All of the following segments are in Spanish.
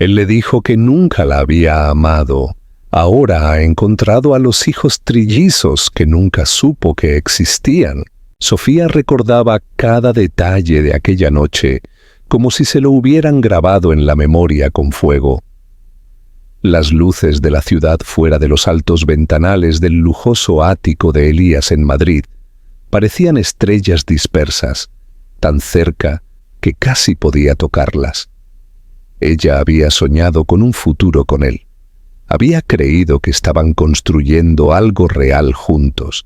Él le dijo que nunca la había amado. Ahora ha encontrado a los hijos trillizos que nunca supo que existían. Sofía recordaba cada detalle de aquella noche, como si se lo hubieran grabado en la memoria con fuego. Las luces de la ciudad fuera de los altos ventanales del lujoso ático de Elías en Madrid parecían estrellas dispersas, tan cerca que casi podía tocarlas. Ella había soñado con un futuro con él. Había creído que estaban construyendo algo real juntos,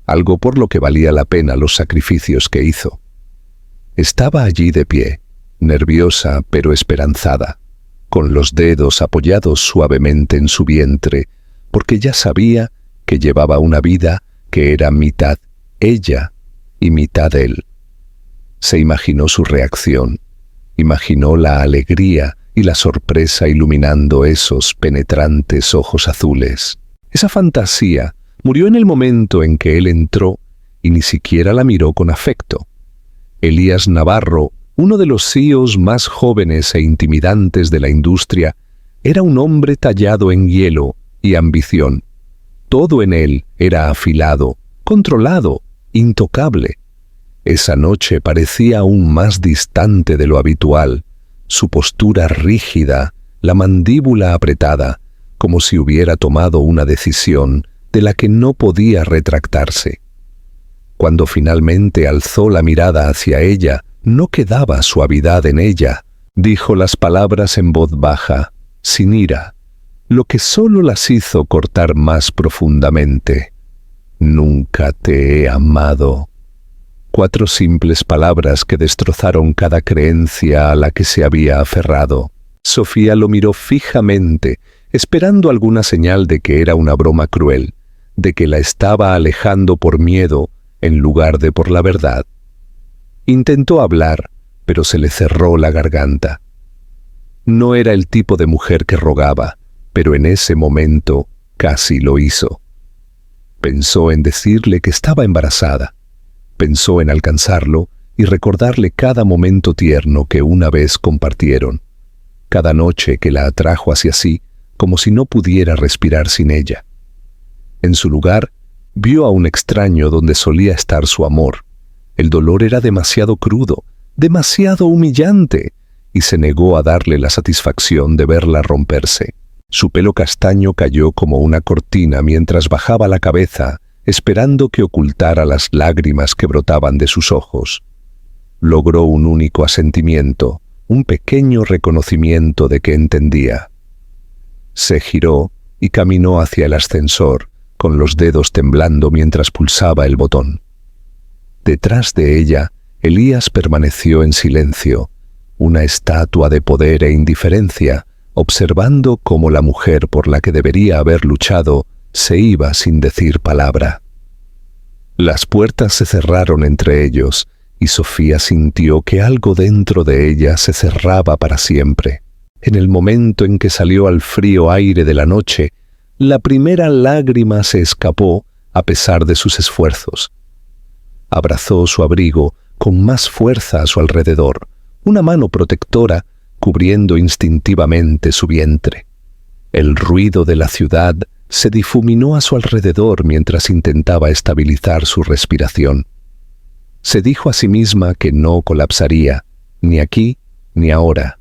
algo por lo que valía la pena los sacrificios que hizo. Estaba allí de pie, nerviosa pero esperanzada, con los dedos apoyados suavemente en su vientre, porque ya sabía que llevaba una vida que era mitad ella y mitad él. Se imaginó su reacción, imaginó la alegría y la sorpresa iluminando esos penetrantes ojos azules. Esa fantasía murió en el momento en que él entró y ni siquiera la miró con afecto. Elías Navarro, uno de los CEOs más jóvenes e intimidantes de la industria, era un hombre tallado en hielo y ambición. Todo en él era afilado, controlado, intocable. Esa noche parecía aún más distante de lo habitual, su postura rígida, la mandíbula apretada, como si hubiera tomado una decisión de la que no podía retractarse. Cuando finalmente alzó la mirada hacia ella, no quedaba suavidad en ella. Dijo las palabras en voz baja, sin ira, lo que solo las hizo cortar más profundamente. Nunca te he amado. 4 simples palabras que destrozaron cada creencia a la que se había aferrado. Sofía lo miró fijamente, esperando alguna señal de que era una broma cruel, de que la estaba alejando por miedo en lugar de por la verdad. Intentó hablar, pero se le cerró la garganta. No era el tipo de mujer que rogaba, pero en ese momento casi lo hizo. Pensó en decirle que estaba embarazada. Pensó en alcanzarlo y recordarle cada momento tierno que una vez compartieron, cada noche que la atrajo hacia sí, como si no pudiera respirar sin ella. En su lugar, vio a un extraño donde solía estar su amor. El dolor era demasiado crudo, demasiado humillante, y se negó a darle la satisfacción de verla romperse. Su pelo castaño cayó como una cortina mientras bajaba la cabeza, esperando que ocultara las lágrimas que brotaban de sus ojos. Logró un único asentimiento, un pequeño reconocimiento de que entendía. Se giró y caminó hacia el ascensor, con los dedos temblando mientras pulsaba el botón. Detrás de ella, Elías permaneció en silencio, una estatua de poder e indiferencia, observando cómo la mujer por la que debería haber luchado se iba sin decir palabra. Las puertas se cerraron entre ellos, y Sofía sintió que algo dentro de ella se cerraba para siempre. En el momento en que salió al frío aire de la noche, la primera lágrima se escapó a pesar de sus esfuerzos. Abrazó su abrigo con más fuerza a su alrededor, una mano protectora cubriendo instintivamente su vientre. El ruido de la ciudad se difuminó a su alrededor mientras intentaba estabilizar su respiración. Se dijo a sí misma que no colapsaría, ni aquí ni ahora.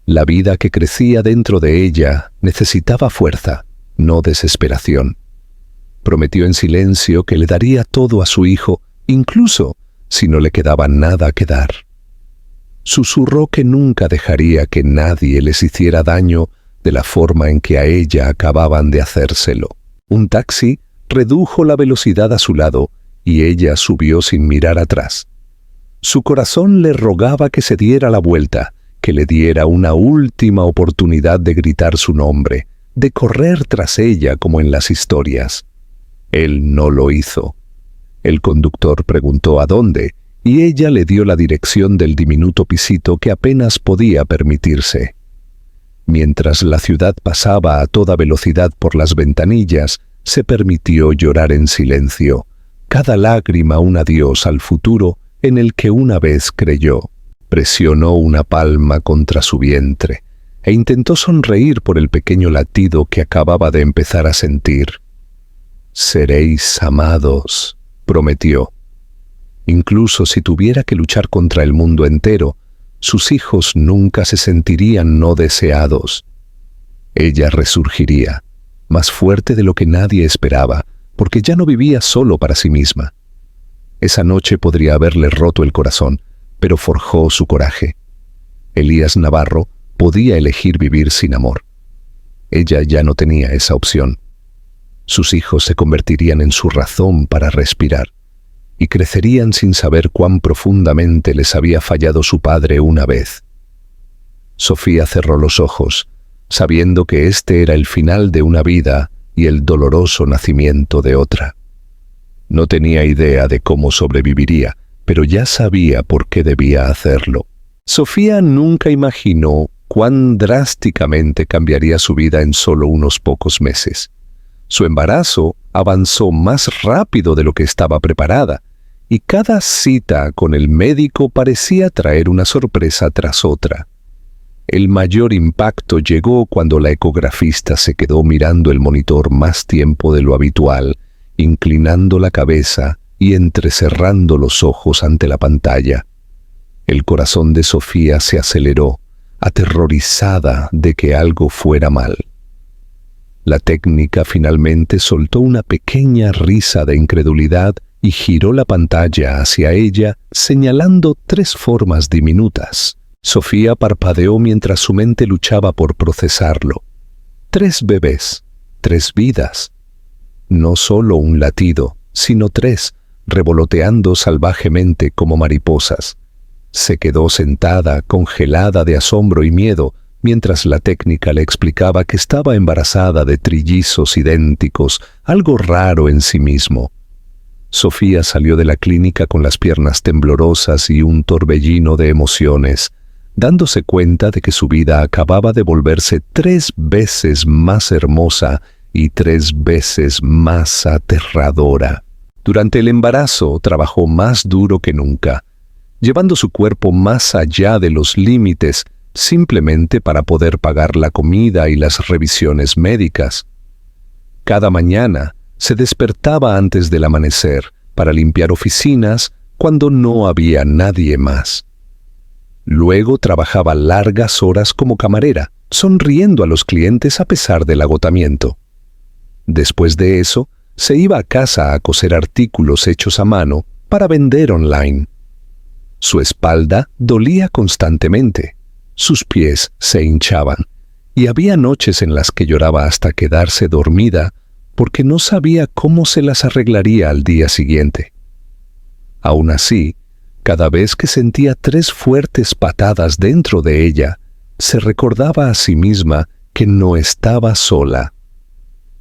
La vida que crecía dentro de ella necesitaba fuerza, no desesperación. Prometió en silencio que le daría todo a su hijo, incluso si no le quedaba nada que dar. Susurró que nunca dejaría que nadie les hiciera daño de la forma en que a ella acababan de hacérselo. Un taxi redujo la velocidad a su lado y ella subió sin mirar atrás. Su corazón le rogaba que se diera la vuelta, que le diera una última oportunidad de gritar su nombre, de correr tras ella como en las historias. Él no lo hizo. El conductor preguntó a dónde, y ella le dio la dirección del diminuto pisito que apenas podía permitirse. Mientras la ciudad pasaba a toda velocidad por las ventanillas, se permitió llorar en silencio, cada lágrima un adiós al futuro en el que una vez creyó. Presionó una palma contra su vientre. e intentó sonreír por el pequeño latido que acababa de empezar a sentir. «Seréis amados», prometió. Incluso si tuviera que luchar contra el mundo entero, sus hijos nunca se sentirían no deseados. Ella resurgiría, más fuerte de lo que nadie esperaba, porque ya no vivía solo para sí misma. Esa noche podría haberle roto el corazón, pero forjó su coraje. Elías Navarro podía elegir vivir sin amor. Ella ya no tenía esa opción. Sus hijos se convertirían en su razón para respirar, y crecerían sin saber cuán profundamente les había fallado su padre una vez. Sofía cerró los ojos, sabiendo que este era el final de una vida y el doloroso nacimiento de otra. No tenía idea de cómo sobreviviría, pero ya sabía por qué debía hacerlo. Sofía nunca imaginó cuán drásticamente cambiaría su vida en solo unos pocos meses. Su embarazo avanzó más rápido de lo que estaba preparada, y cada cita con el médico parecía traer una sorpresa tras otra. El mayor impacto llegó cuando la ecografista se quedó mirando el monitor más tiempo de lo habitual, inclinando la cabeza y entrecerrando los ojos ante la pantalla. El corazón de Sofía se aceleró, aterrorizada de que algo fuera mal. La técnica finalmente soltó una pequeña risa de incredulidad y giró la pantalla hacia ella, señalando 3 formas diminutas. Sofía parpadeó mientras su mente luchaba por procesarlo. 3 bebés, 3 vidas. No solo un latido, sino 3, revoloteando salvajemente como mariposas. Se quedó sentada, congelada de asombro y miedo, mientras la técnica le explicaba que estaba embarazada de trillizos idénticos, algo raro en sí mismo. Sofía salió de la clínica con las piernas temblorosas y un torbellino de emociones, dándose cuenta de que su vida acababa de volverse 3 veces más hermosa y 3 veces más aterradora. Durante el embarazo trabajó más duro que nunca, llevando su cuerpo más allá de los límites, simplemente para poder pagar la comida y las revisiones médicas. Cada mañana se despertaba antes del amanecer para limpiar oficinas cuando no había nadie más. Luego trabajaba largas horas como camarera, sonriendo a los clientes a pesar del agotamiento. Después de eso, se iba a casa a coser artículos hechos a mano para vender online. Su espalda dolía constantemente, sus pies se hinchaban, y había noches en las que lloraba hasta quedarse dormida porque no sabía cómo se las arreglaría al día siguiente. Aún así, cada vez que sentía 3 fuertes patadas dentro de ella, se recordaba a sí misma que no estaba sola.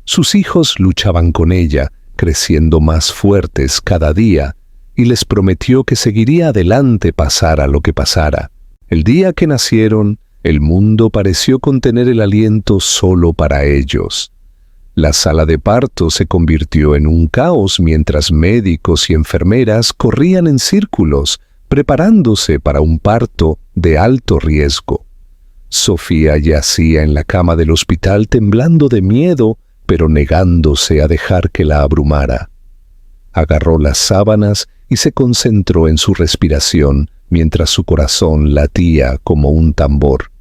Sus hijos luchaban con ella, creciendo más fuertes cada día, y les prometió que seguiría adelante pasara lo que pasara. El día que nacieron, el mundo pareció contener el aliento solo para ellos. La sala de parto se convirtió en un caos mientras médicos y enfermeras corrían en círculos, preparándose para un parto de alto riesgo. Sofía yacía en la cama del hospital temblando de miedo, pero negándose a dejar que la abrumara. Agarró las sábanas y se concentró en su respiración mientras su corazón latía como un tambor.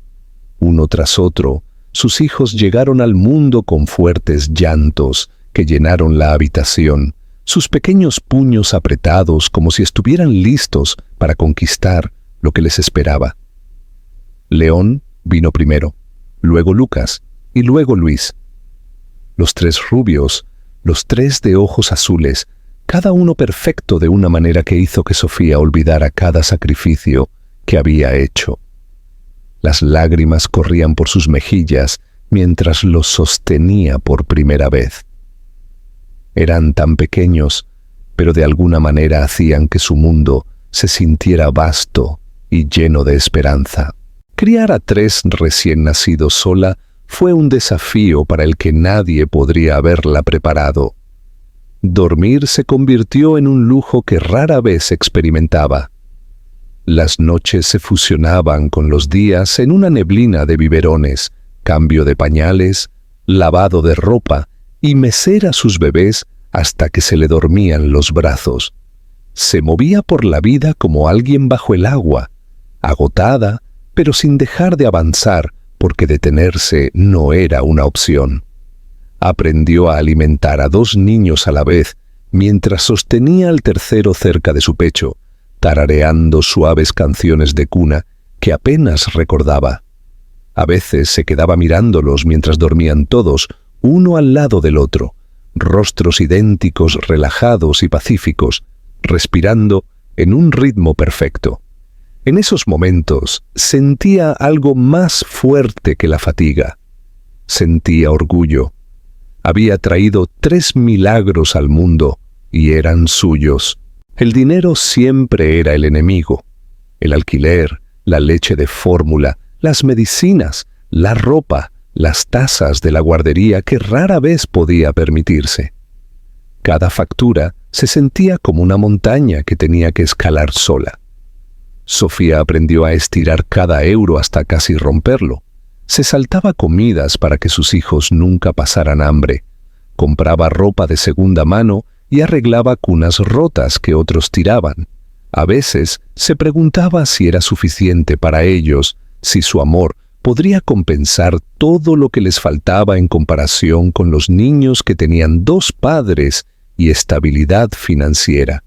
Uno tras otro, sus hijos llegaron al mundo con fuertes llantos que llenaron la habitación, sus pequeños puños apretados como si estuvieran listos para conquistar lo que les esperaba. León vino primero, luego Lucas y luego Luis. Los 3 rubios, los 3 de ojos azules, cada uno perfecto de una manera que hizo que Sofía olvidara cada sacrificio que había hecho. Las lágrimas corrían por sus mejillas mientras los sostenía por primera vez. Eran tan pequeños, pero de alguna manera hacían que su mundo se sintiera vasto y lleno de esperanza. Criar a 3 recién nacidos sola fue un desafío para el que nadie podría haberla preparado. Dormir se convirtió en un lujo que rara vez experimentaba. Las noches se fusionaban con los días en una neblina de biberones, cambio de pañales, lavado de ropa y mecer a sus bebés hasta que se le dormían los brazos. Se movía por la vida como alguien bajo el agua, agotada, pero sin dejar de avanzar porque detenerse no era una opción. Aprendió a alimentar a 2 niños a la vez mientras sostenía al tercero cerca de su pecho, tarareando suaves canciones de cuna que apenas recordaba. A veces se quedaba mirándolos mientras dormían todos, uno al lado del otro, rostros idénticos, relajados y pacíficos, respirando en un ritmo perfecto. En esos momentos sentía algo más fuerte que la fatiga. Sentía orgullo. Había traído 3 milagros al mundo y eran suyos. El dinero siempre era el enemigo. El alquiler, la leche de fórmula, las medicinas, la ropa, las tazas de la guardería que rara vez podía permitirse. Cada factura se sentía como una montaña que tenía que escalar sola. Sofía aprendió a estirar cada euro hasta casi romperlo. Se saltaba comidas para que sus hijos nunca pasaran hambre. Compraba ropa de segunda mano y arreglaba cunas rotas que otros tiraban. A veces se preguntaba si era suficiente para ellos, si su amor podría compensar todo lo que les faltaba en comparación con los niños que tenían 2 padres y estabilidad financiera.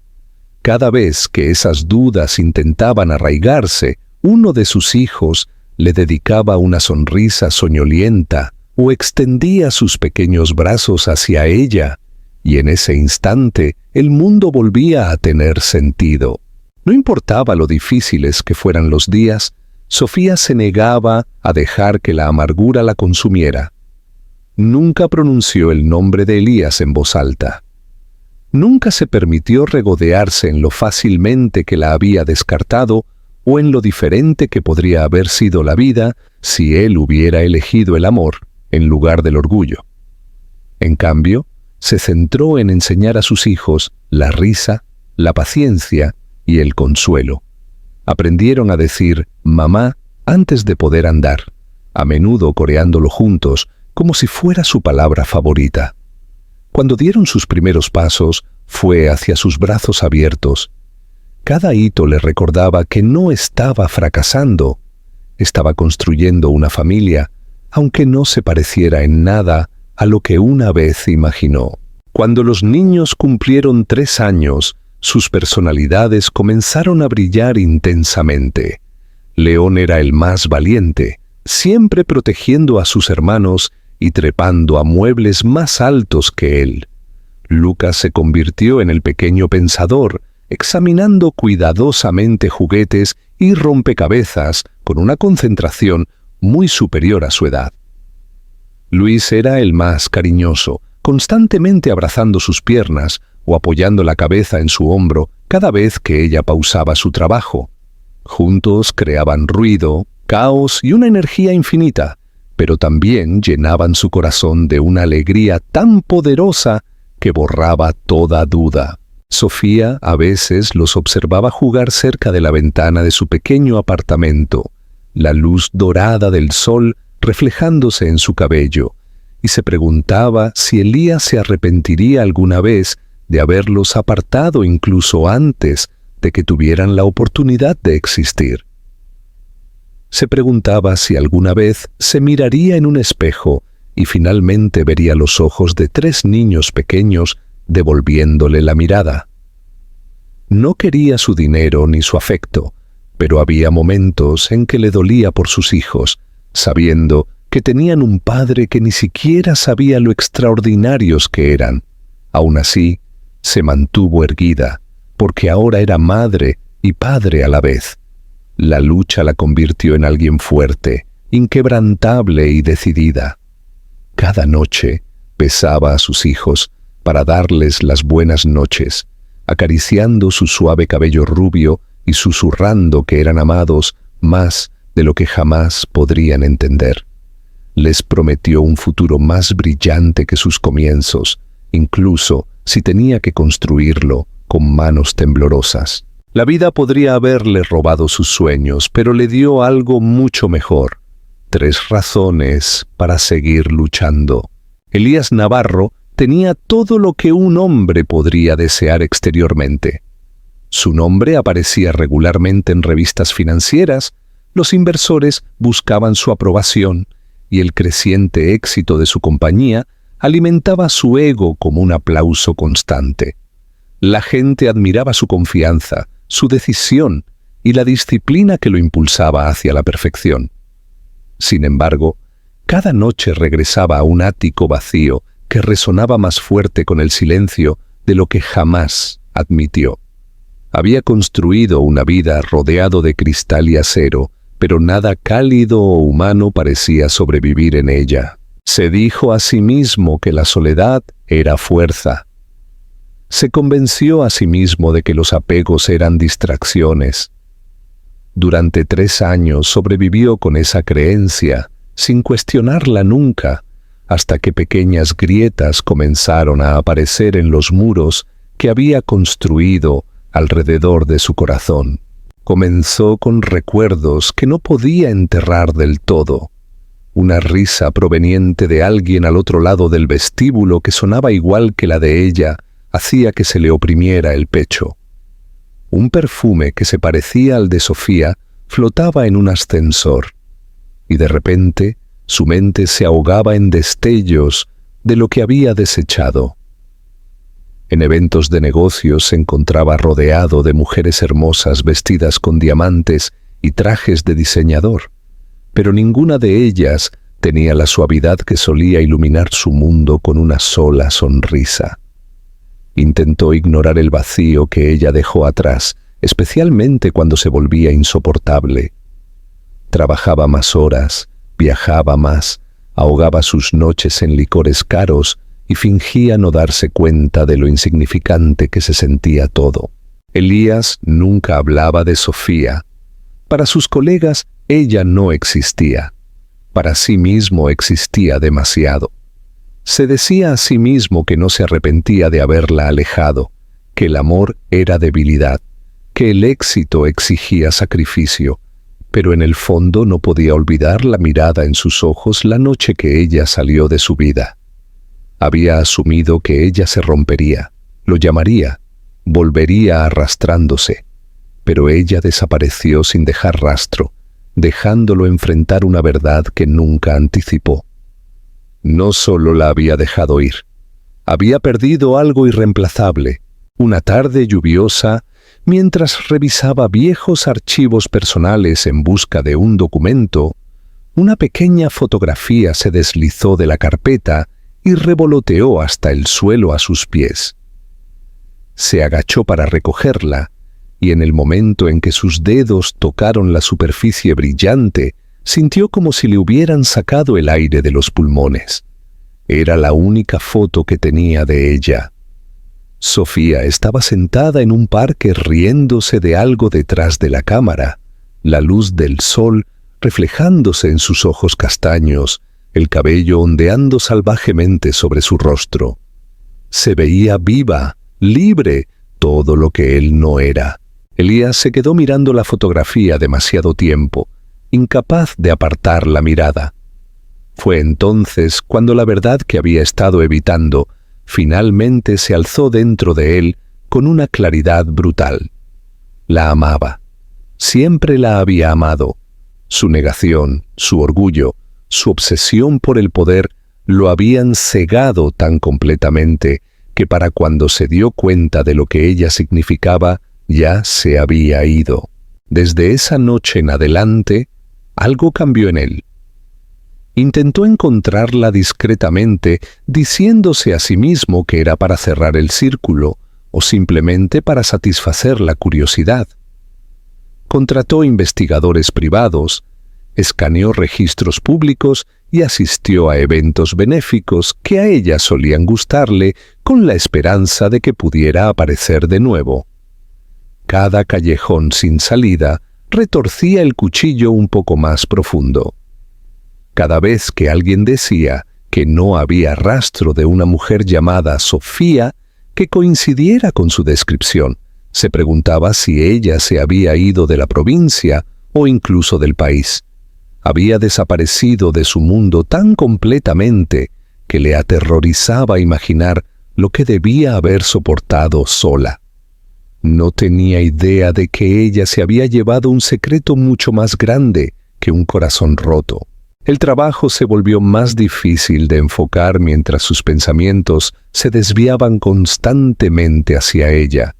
Cada vez que esas dudas intentaban arraigarse, uno de sus hijos le dedicaba una sonrisa soñolienta o extendía sus pequeños brazos hacia ella, y en ese instante el mundo volvía a tener sentido. No importaba lo difíciles que fueran los días, Sofía se negaba a dejar que la amargura la consumiera. Nunca pronunció el nombre de Elías en voz alta. Nunca se permitió regodearse en lo fácilmente que la había descartado o en lo diferente que podría haber sido la vida si él hubiera elegido el amor en lugar del orgullo. En cambio, se centró en enseñar a sus hijos la risa, la paciencia y el consuelo. Aprendieron a decir mamá antes de poder andar, a menudo coreándolo juntos como si fuera su palabra favorita. Cuando dieron sus primeros pasos, fue hacia sus brazos abiertos. Cada hito le recordaba que no estaba fracasando, estaba construyendo una familia, aunque no se pareciera en nada a lo que una vez imaginó. Cuando los niños cumplieron 3 años, sus personalidades comenzaron a brillar intensamente. León era el más valiente, siempre protegiendo a sus hermanos y trepando a muebles más altos que él. Lucas se convirtió en el pequeño pensador, examinando cuidadosamente juguetes y rompecabezas con una concentración muy superior a su edad. Luis era el más cariñoso, constantemente abrazando sus piernas o apoyando la cabeza en su hombro cada vez que ella pausaba su trabajo. Juntos creaban ruido, caos y una energía infinita, pero también llenaban su corazón de una alegría tan poderosa que borraba toda duda. Sofía a veces los observaba jugar cerca de la ventana de su pequeño apartamento, la luz dorada del sol reflejándose en su cabello, y se preguntaba si Elías se arrepentiría alguna vez de haberlos apartado incluso antes de que tuvieran la oportunidad de existir. Se preguntaba si alguna vez se miraría en un espejo y finalmente vería los ojos de 3 niños pequeños devolviéndole la mirada. No quería su dinero ni su afecto, pero había momentos en que le dolía por sus hijos, sabiendo que tenían un padre que ni siquiera sabía lo extraordinarios que eran. Aún así, se mantuvo erguida, porque ahora era madre y padre a la vez. La lucha la convirtió en alguien fuerte, inquebrantable y decidida. Cada noche besaba a sus hijos para darles las buenas noches, acariciando su suave cabello rubio y susurrando que eran amados más de lo que jamás podrían entender. Les prometió un futuro más brillante que sus comienzos, incluso si tenía que construirlo con manos temblorosas. La vida podría haberle robado sus sueños, pero le dio algo mucho mejor: 3 razones para seguir luchando. Elías Navarro tenía todo lo que un hombre podría desear exteriormente. Su nombre aparecía regularmente en revistas financieras, los inversores buscaban su aprobación y el creciente éxito de su compañía alimentaba su ego como un aplauso constante. La gente admiraba su confianza, su decisión y la disciplina que lo impulsaba hacia la perfección. Sin embargo, cada noche regresaba a un ático vacío que resonaba más fuerte con el silencio de lo que jamás admitió. Había construido una vida rodeado de cristal y acero, pero nada cálido o humano parecía sobrevivir en ella. Se dijo a sí mismo que la soledad era fuerza. Se convenció a sí mismo de que los apegos eran distracciones. Durante 3 años sobrevivió con esa creencia, sin cuestionarla nunca, hasta que pequeñas grietas comenzaron a aparecer en los muros que había construido alrededor de su corazón. Comenzó con recuerdos que no podía enterrar del todo. Una risa proveniente de alguien al otro lado del vestíbulo que sonaba igual que la de ella hacía que se le oprimiera el pecho. Un perfume que se parecía al de Sofía flotaba en un ascensor, y de repente su mente se ahogaba en destellos de lo que había desechado. En eventos de negocios se encontraba rodeado de mujeres hermosas vestidas con diamantes y trajes de diseñador, pero ninguna de ellas tenía la suavidad que solía iluminar su mundo con una sola sonrisa. Intentó ignorar el vacío que ella dejó atrás, especialmente cuando se volvía insoportable. Trabajaba más horas, viajaba más, ahogaba sus noches en licores caros y fingía no darse cuenta de lo insignificante que se sentía todo. Elías nunca hablaba de Sofía. Para sus colegas, ella no existía. Para sí mismo existía demasiado. Se decía a sí mismo que no se arrepentía de haberla alejado, que el amor era debilidad, que el éxito exigía sacrificio, pero en el fondo no podía olvidar la mirada en sus ojos la noche que ella salió de su vida. Había asumido que ella se rompería, lo llamaría, volvería arrastrándose, pero ella desapareció sin dejar rastro, dejándolo enfrentar una verdad que nunca anticipó. No solo la había dejado ir, había perdido algo irreemplazable. Una tarde lluviosa, mientras revisaba viejos archivos personales en busca de un documento, una pequeña fotografía se deslizó de la carpeta y revoloteó hasta el suelo a sus pies. Se agachó para recogerla, y en el momento en que sus dedos tocaron la superficie brillante, sintió como si le hubieran sacado el aire de los pulmones. Era la única foto que tenía de ella. Sofía estaba sentada en un parque riéndose de algo detrás de la cámara, la luz del sol reflejándose en sus ojos castaños, el cabello ondeando salvajemente sobre su rostro. Se veía viva, libre, todo lo que él no era. Elías se quedó mirando la fotografía demasiado tiempo, incapaz de apartar la mirada. Fue entonces cuando la verdad que había estado evitando finalmente se alzó dentro de él con una claridad brutal. La amaba. Siempre la había amado. Su negación, su orgullo, su obsesión por el poder lo habían cegado tan completamente que para cuando se dio cuenta de lo que ella significaba, ya se había ido. Desde esa noche en adelante, algo cambió en él. Intentó encontrarla discretamente, diciéndose a sí mismo que era para cerrar el círculo o simplemente para satisfacer la curiosidad. Contrató investigadores privados, escaneó registros públicos y asistió a eventos benéficos que a ella solían gustarle con la esperanza de que pudiera aparecer de nuevo. Cada callejón sin salida retorcía el cuchillo un poco más profundo. Cada vez que alguien decía que no había rastro de una mujer llamada Sofía que coincidiera con su descripción, Se preguntaba si ella se había ido de la provincia o incluso del país. Había desaparecido de su mundo tan completamente que le aterrorizaba imaginar lo que debía haber soportado sola. No tenía idea de que ella se había llevado un secreto mucho más grande que un corazón roto. El trabajo se volvió más difícil de enfocar mientras sus pensamientos se desviaban constantemente hacia ella.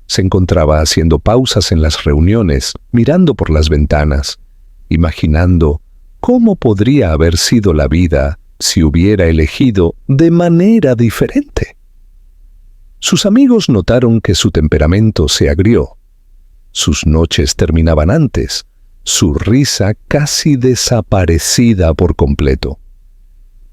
Se encontraba haciendo pausas en las reuniones, mirando por las ventanas, imaginando cómo podría haber sido la vida si hubiera elegido de manera diferente. Sus amigos notaron que su temperamento se agrió. Sus noches terminaban antes, su risa casi desaparecida por completo.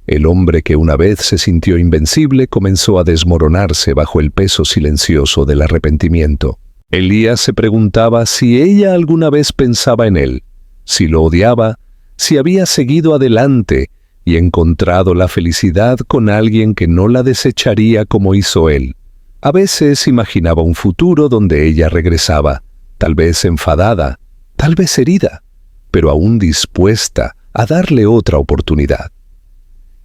El hombre que una vez se sintió invencible comenzó a desmoronarse bajo el peso silencioso del arrepentimiento. Elías se preguntaba si ella alguna vez pensaba en él, si lo odiaba, si había seguido adelante y encontrado la felicidad con alguien que no la desecharía como hizo él. A veces imaginaba un futuro donde ella regresaba, tal vez enfadada, tal vez herida, pero aún dispuesta a darle otra oportunidad.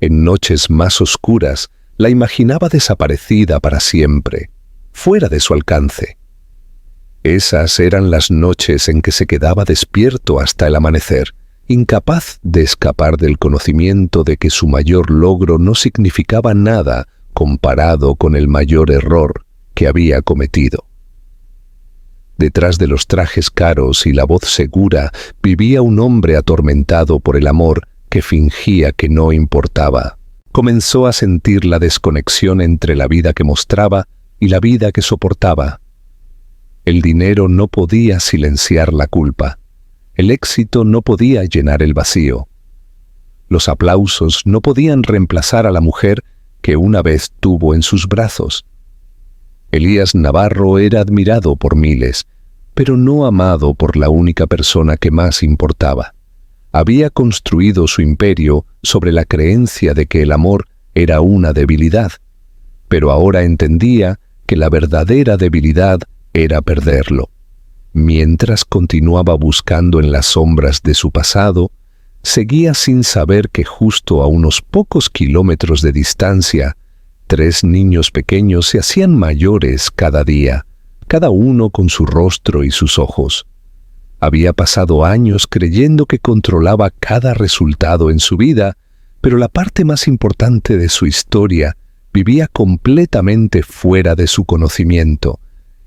En noches más oscuras, la imaginaba desaparecida para siempre, fuera de su alcance. Esas eran las noches en que se quedaba despierto hasta el amanecer, incapaz de escapar del conocimiento de que su mayor logro no significaba nada comparado con el mayor error que había cometido. Detrás de los trajes caros y la voz segura vivía un hombre atormentado por el amor que fingía que no importaba. Comenzó a sentir la desconexión entre la vida que mostraba y la vida que soportaba. El dinero no podía silenciar la culpa. El éxito no podía llenar el vacío. Los aplausos no podían reemplazar a la mujer que una vez tuvo en sus brazos. Elías Navarro era admirado por miles, pero no amado por la única persona que más importaba. Había construido su imperio sobre la creencia de que el amor era una debilidad, pero ahora entendía que la verdadera debilidad era perderlo. Mientras continuaba buscando en las sombras de su pasado, seguía sin saber que justo a unos pocos kilómetros de distancia, 3 niños pequeños se hacían mayores cada día, cada uno con su rostro y sus ojos. Había pasado años creyendo que controlaba cada resultado en su vida, pero la parte más importante de su historia vivía completamente fuera de su conocimiento,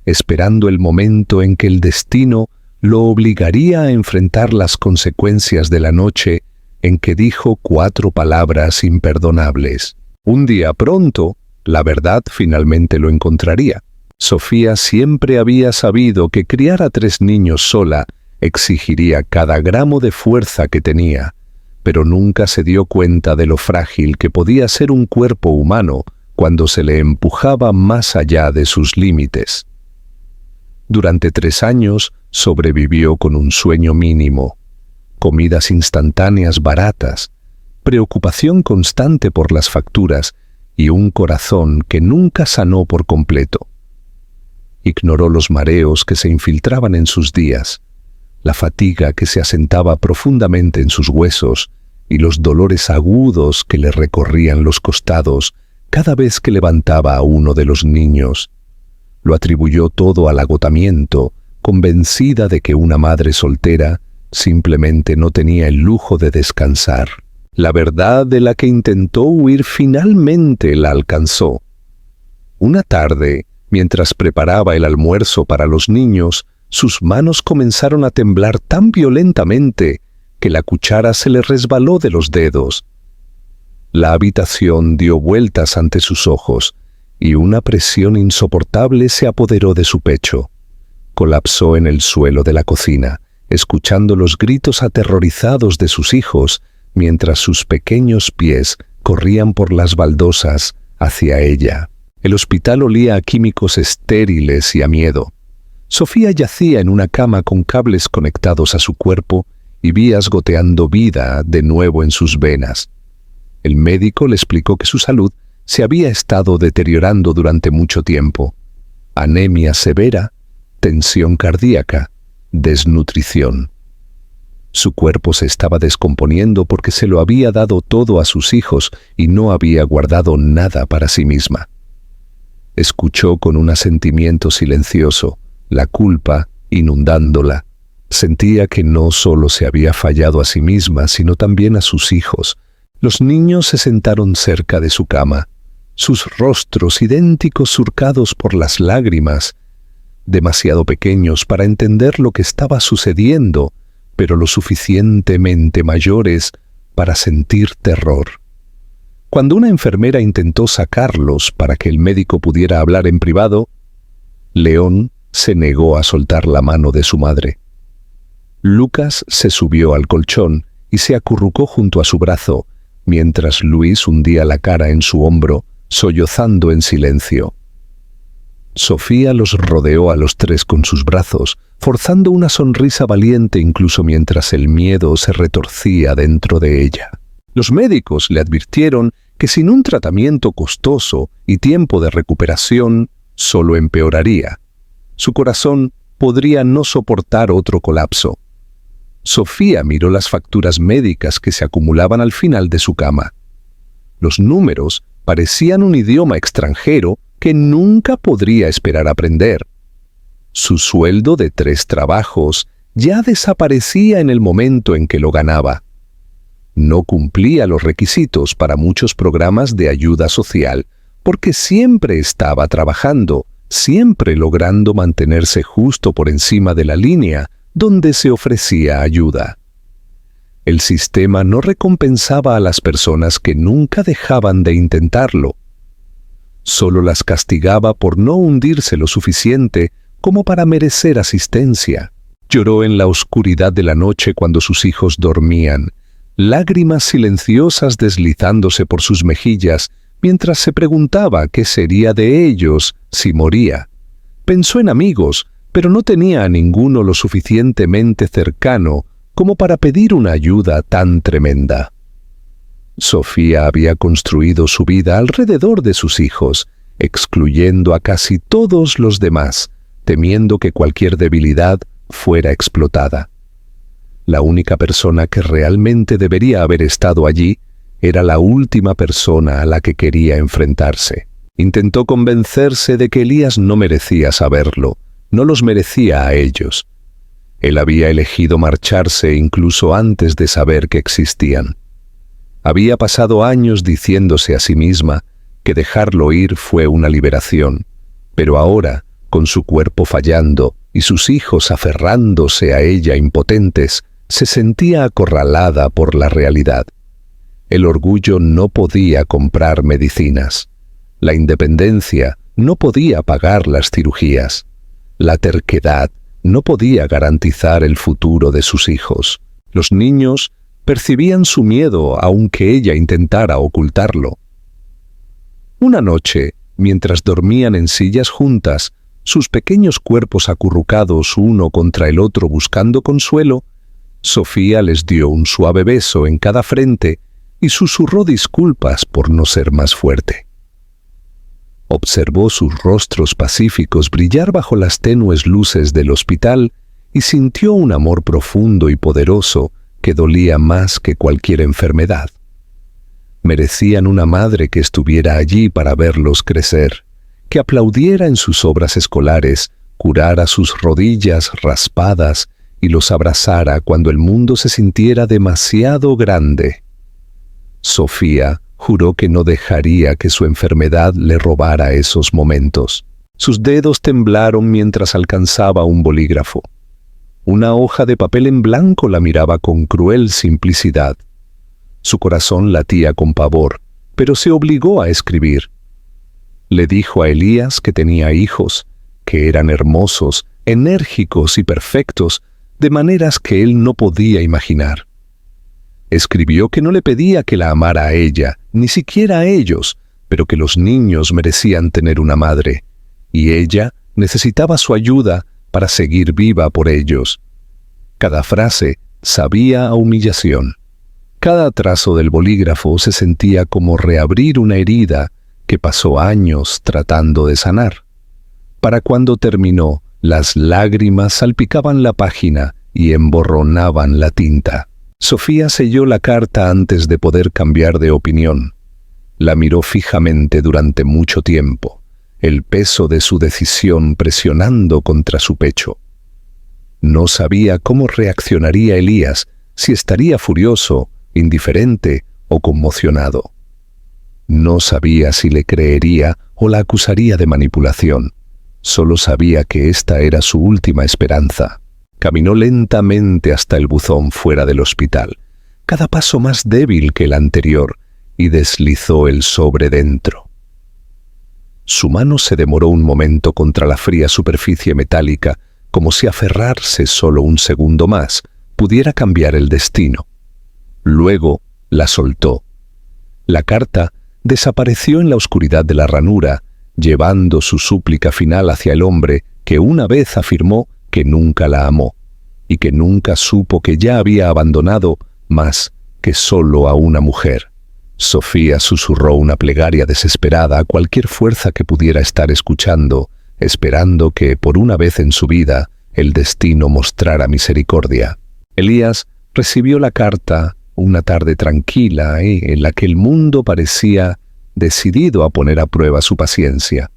esperando el momento en que el destino lo obligaría a enfrentar las consecuencias de la noche en que dijo 4 palabras imperdonables. Un día pronto, la verdad finalmente lo encontraría. Sofía siempre había sabido que criar a 3 niños sola exigiría cada gramo de fuerza que tenía, pero nunca se dio cuenta de lo frágil que podía ser un cuerpo humano cuando se le empujaba más allá de sus límites. Durante 3 años sobrevivió con un sueño mínimo, comidas instantáneas baratas, preocupación constante por las facturas y un corazón que nunca sanó por completo. Ignoró los mareos que se infiltraban en sus días, la fatiga que se asentaba profundamente en sus huesos y los dolores agudos que le recorrían los costados cada vez que levantaba a uno de los niños. Lo atribuyó todo al agotamiento, convencida de que una madre soltera simplemente no tenía el lujo de descansar. La verdad de la que intentó huir finalmente la alcanzó. Una tarde, mientras preparaba el almuerzo para los niños, sus manos comenzaron a temblar tan violentamente que la cuchara se le resbaló de los dedos. La habitación dio vueltas ante sus ojos y una presión insoportable se apoderó de su pecho. Colapsó en el suelo de la cocina, escuchando los gritos aterrorizados de sus hijos mientras sus pequeños pies corrían por las baldosas hacia ella. El hospital olía a químicos estériles y a miedo. Sofía yacía en una cama con cables conectados a su cuerpo y vías goteando vida de nuevo en sus venas. El médico le explicó que su salud se había estado deteriorando durante mucho tiempo. anemia severa, tensión cardíaca, desnutrición. Su cuerpo se estaba descomponiendo porque se lo había dado todo a sus hijos y no había guardado nada para sí misma. Escuchó con un asentimiento silencioso, la culpa inundándola. Sentía que no solo se había fallado a sí misma, sino también a sus hijos. Los niños se sentaron cerca de su cama, sus rostros idénticos surcados por las lágrimas, demasiado pequeños para entender lo que estaba sucediendo, pero lo suficientemente mayores para sentir terror. Cuando una enfermera intentó sacarlos para que el médico pudiera hablar en privado, León se negó a soltar la mano de su madre. Lucas se subió al colchón y se acurrucó junto a su brazo, mientras Luis hundía la cara en su hombro, sollozando en silencio. Sofía los rodeó a los tres con sus brazos, forzando una sonrisa valiente incluso mientras el miedo se retorcía dentro de ella. Los médicos le advirtieron que sin un tratamiento costoso y tiempo de recuperación, solo empeoraría. Su corazón podría no soportar otro colapso. Sofía miró las facturas médicas que se acumulaban al final de su cama. Los números parecían un idioma extranjero que nunca podría esperar aprender. Su sueldo de 3 trabajos ya desaparecía en el momento en que lo ganaba. No cumplía los requisitos para muchos programas de ayuda social, porque siempre estaba trabajando, siempre logrando mantenerse justo por encima de la línea donde se ofrecía ayuda. El sistema no recompensaba a las personas que nunca dejaban de intentarlo. Solo las castigaba por no hundirse lo suficiente como para merecer asistencia. Lloró en la oscuridad de la noche cuando sus hijos dormían, lágrimas silenciosas deslizándose por sus mejillas mientras se preguntaba qué sería de ellos si moría. Pensó en amigos, pero no tenía a ninguno lo suficientemente cercano como para pedir una ayuda tan tremenda. Sofía había construido su vida alrededor de sus hijos, excluyendo a casi todos los demás, temiendo que cualquier debilidad fuera explotada. La única persona que realmente debería haber estado allí era la última persona a la que quería enfrentarse. Intentó convencerse de que Elías no merecía saberlo, no los merecía a ellos. Él había elegido marcharse incluso antes de saber que existían. Había pasado años diciéndose a sí misma que dejarlo ir fue una liberación, pero ahora, con su cuerpo fallando y sus hijos aferrándose a ella impotentes, se sentía acorralada por la realidad. El orgullo no podía comprar medicinas. La independencia no podía pagar las cirugías. La terquedad no podía garantizar el futuro de sus hijos. Los niños percibían su miedo aunque ella intentara ocultarlo. Una noche, mientras dormían en sillas juntas, sus pequeños cuerpos acurrucados uno contra el otro buscando consuelo, Sofía les dio un suave beso en cada frente y susurró disculpas por no ser más fuerte. Observó sus rostros pacíficos brillar bajo las tenues luces del hospital y sintió un amor profundo y poderoso que dolía más que cualquier enfermedad. Merecían una madre que estuviera allí para verlos crecer, que aplaudiera en sus obras escolares, curara sus rodillas raspadas y los abrazara cuando el mundo se sintiera demasiado grande. Sofía juró que no dejaría que su enfermedad le robara esos momentos. Sus dedos temblaron mientras alcanzaba un bolígrafo. Una hoja de papel en blanco la miraba con cruel simplicidad. Su corazón latía con pavor, pero se obligó a escribir. Le dijo a Elías que tenía hijos, que eran hermosos, enérgicos y perfectos, de maneras que él no podía imaginar. Escribió que no le pedía que la amara a ella, ni siquiera a ellos, pero que los niños merecían tener una madre, y ella necesitaba su ayuda para seguir viva por ellos. Cada frase sabía a humillación. Cada trazo del bolígrafo se sentía como reabrir una herida que pasó años tratando de sanar. Para cuando terminó, las lágrimas salpicaban la página y emborronaban la tinta. Sofía selló la carta antes de poder cambiar de opinión. La miró fijamente durante mucho tiempo, el peso de su decisión presionando contra su pecho. No sabía cómo reaccionaría Elías, si estaría furioso, indiferente o conmocionado. No sabía si le creería o la acusaría de manipulación. Solo sabía que esta era su última esperanza. Caminó lentamente hasta el buzón fuera del hospital, cada paso más débil que el anterior, y deslizó el sobre dentro. Su mano se demoró un momento contra la fría superficie metálica, como si aferrarse solo un segundo más pudiera cambiar el destino. Luego la soltó. La carta desapareció en la oscuridad de la ranura, llevando su súplica final hacia el hombre que una vez afirmó que nunca la amó, y que nunca supo que ya había abandonado más que solo a una mujer. Sofía susurró una plegaria desesperada a cualquier fuerza que pudiera estar escuchando, esperando que, por una vez en su vida, el destino mostrara misericordia. Elías recibió la carta una tarde tranquila en la que el mundo parecía decidido a poner a prueba su paciencia.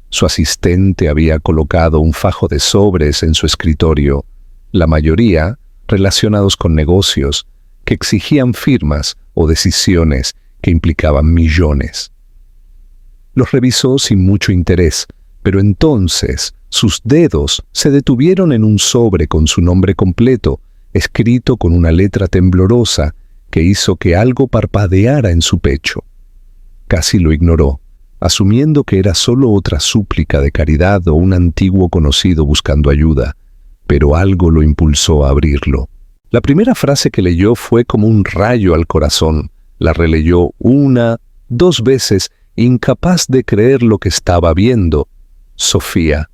Su asistente había colocado un fajo de sobres en su escritorio, la mayoría relacionados con negocios que exigían firmas o decisiones que implicaban millones. Los revisó sin mucho interés, pero entonces sus dedos se detuvieron en un sobre con su nombre completo, escrito con una letra temblorosa que hizo que algo parpadeara en su pecho. Casi lo ignoró, asumiendo que era solo otra súplica de caridad o un antiguo conocido buscando ayuda, pero algo lo impulsó a abrirlo. La primera frase que leyó fue como un rayo al corazón. La releyó una, 2 veces, incapaz de creer lo que estaba viendo. Sofía,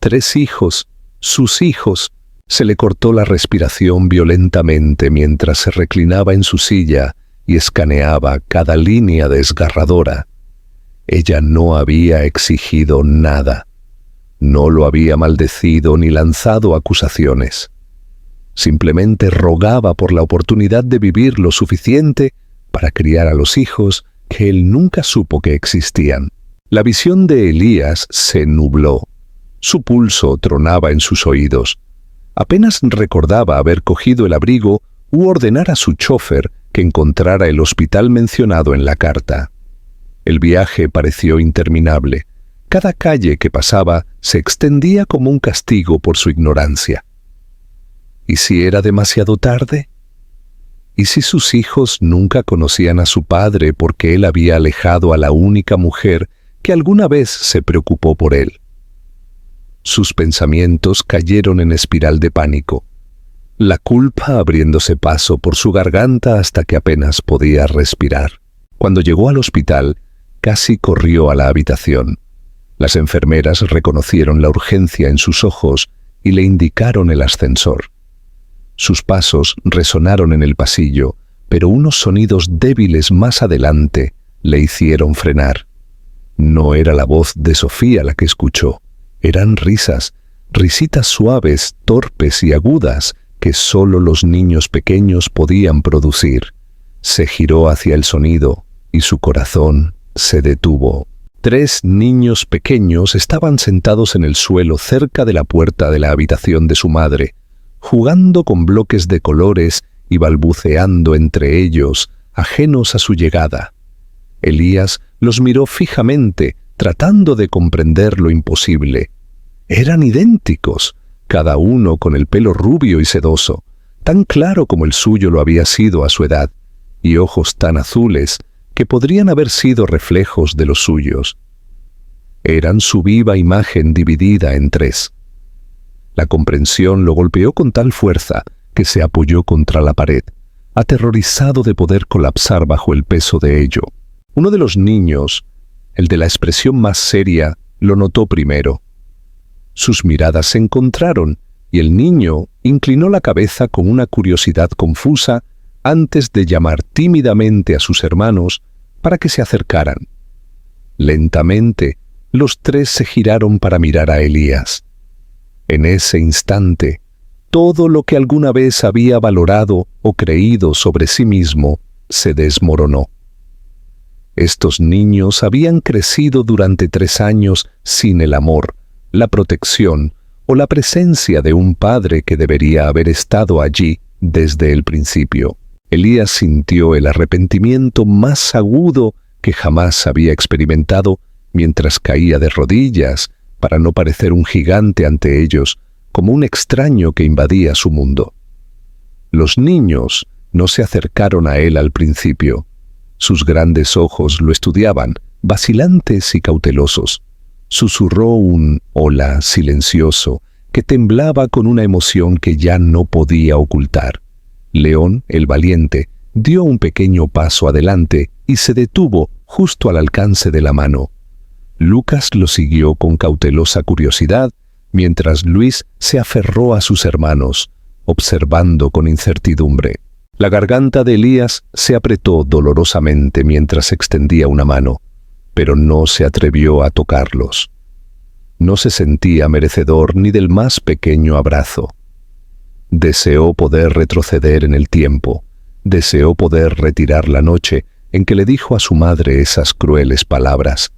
3 hijos, sus hijos. Se le cortó la respiración violentamente mientras se reclinaba en su silla y escaneaba cada línea desgarradora. Ella no había exigido nada. No lo había maldecido ni lanzado acusaciones. Simplemente rogaba por la oportunidad de vivir lo suficiente para criar a los hijos que él nunca supo que existían. La visión de Elías se nubló. Su pulso tronaba en sus oídos. Apenas recordaba haber cogido el abrigo u ordenar a su chofer que encontrara el hospital mencionado en la carta. El viaje pareció interminable. Cada calle que pasaba se extendía como un castigo por su ignorancia. ¿Y si era demasiado tarde? ¿Y si sus hijos nunca conocían a su padre porque él había alejado a la única mujer que alguna vez se preocupó por él? Sus pensamientos cayeron en espiral de pánico, la culpa abriéndose paso por su garganta hasta que apenas podía respirar. Cuando llegó al hospital, casi corrió a la habitación. Las enfermeras reconocieron la urgencia en sus ojos y le indicaron el ascensor. Sus pasos resonaron en el pasillo, pero unos sonidos débiles más adelante le hicieron frenar. No era la voz de Sofía la que escuchó. Eran risas, risitas suaves, torpes y agudas que solo los niños pequeños podían producir. Se giró hacia el sonido y su corazón se detuvo. 3 niños pequeños estaban sentados en el suelo cerca de la puerta de la habitación de su madre, jugando con bloques de colores y balbuceando entre ellos, ajenos a su llegada. Elías los miró fijamente, tratando de comprender lo imposible. Eran idénticos, cada uno con el pelo rubio y sedoso, tan claro como el suyo lo había sido a su edad, y ojos tan azules que podrían haber sido reflejos de los suyos. Eran su viva imagen dividida en 3. La comprensión lo golpeó con tal fuerza que se apoyó contra la pared, aterrorizado de poder colapsar bajo el peso de ello. Uno de los niños, el de la expresión más seria, lo notó primero. Sus miradas se encontraron y el niño inclinó la cabeza con una curiosidad confusa antes de llamar tímidamente a sus hermanos para que se acercaran. Lentamente, Los tres se giraron para mirar a Elías. En ese instante, todo lo que alguna vez había valorado o creído sobre sí mismo se desmoronó. Estos niños habían crecido durante 3 años sin el amor, la protección o la presencia de un padre que debería haber estado allí desde el principio. Elías sintió el arrepentimiento más agudo que jamás había experimentado mientras caía de rodillas para no parecer un gigante ante ellos, como un extraño que invadía su mundo. Los niños no se acercaron a él al principio. Sus grandes ojos lo estudiaban, vacilantes y cautelosos. Susurró un hola silencioso que temblaba con una emoción que ya no podía ocultar. León, el valiente, dio un pequeño paso adelante y se detuvo justo al alcance de la mano. Lucas lo siguió con cautelosa curiosidad, mientras Luis se aferró a sus hermanos, observando con incertidumbre. La garganta de Elías se apretó dolorosamente mientras extendía una mano, pero no se atrevió a tocarlos. No se sentía merecedor ni del más pequeño abrazo. Deseó poder retroceder en el tiempo, deseó poder retirar la noche en que le dijo a su madre esas crueles palabras.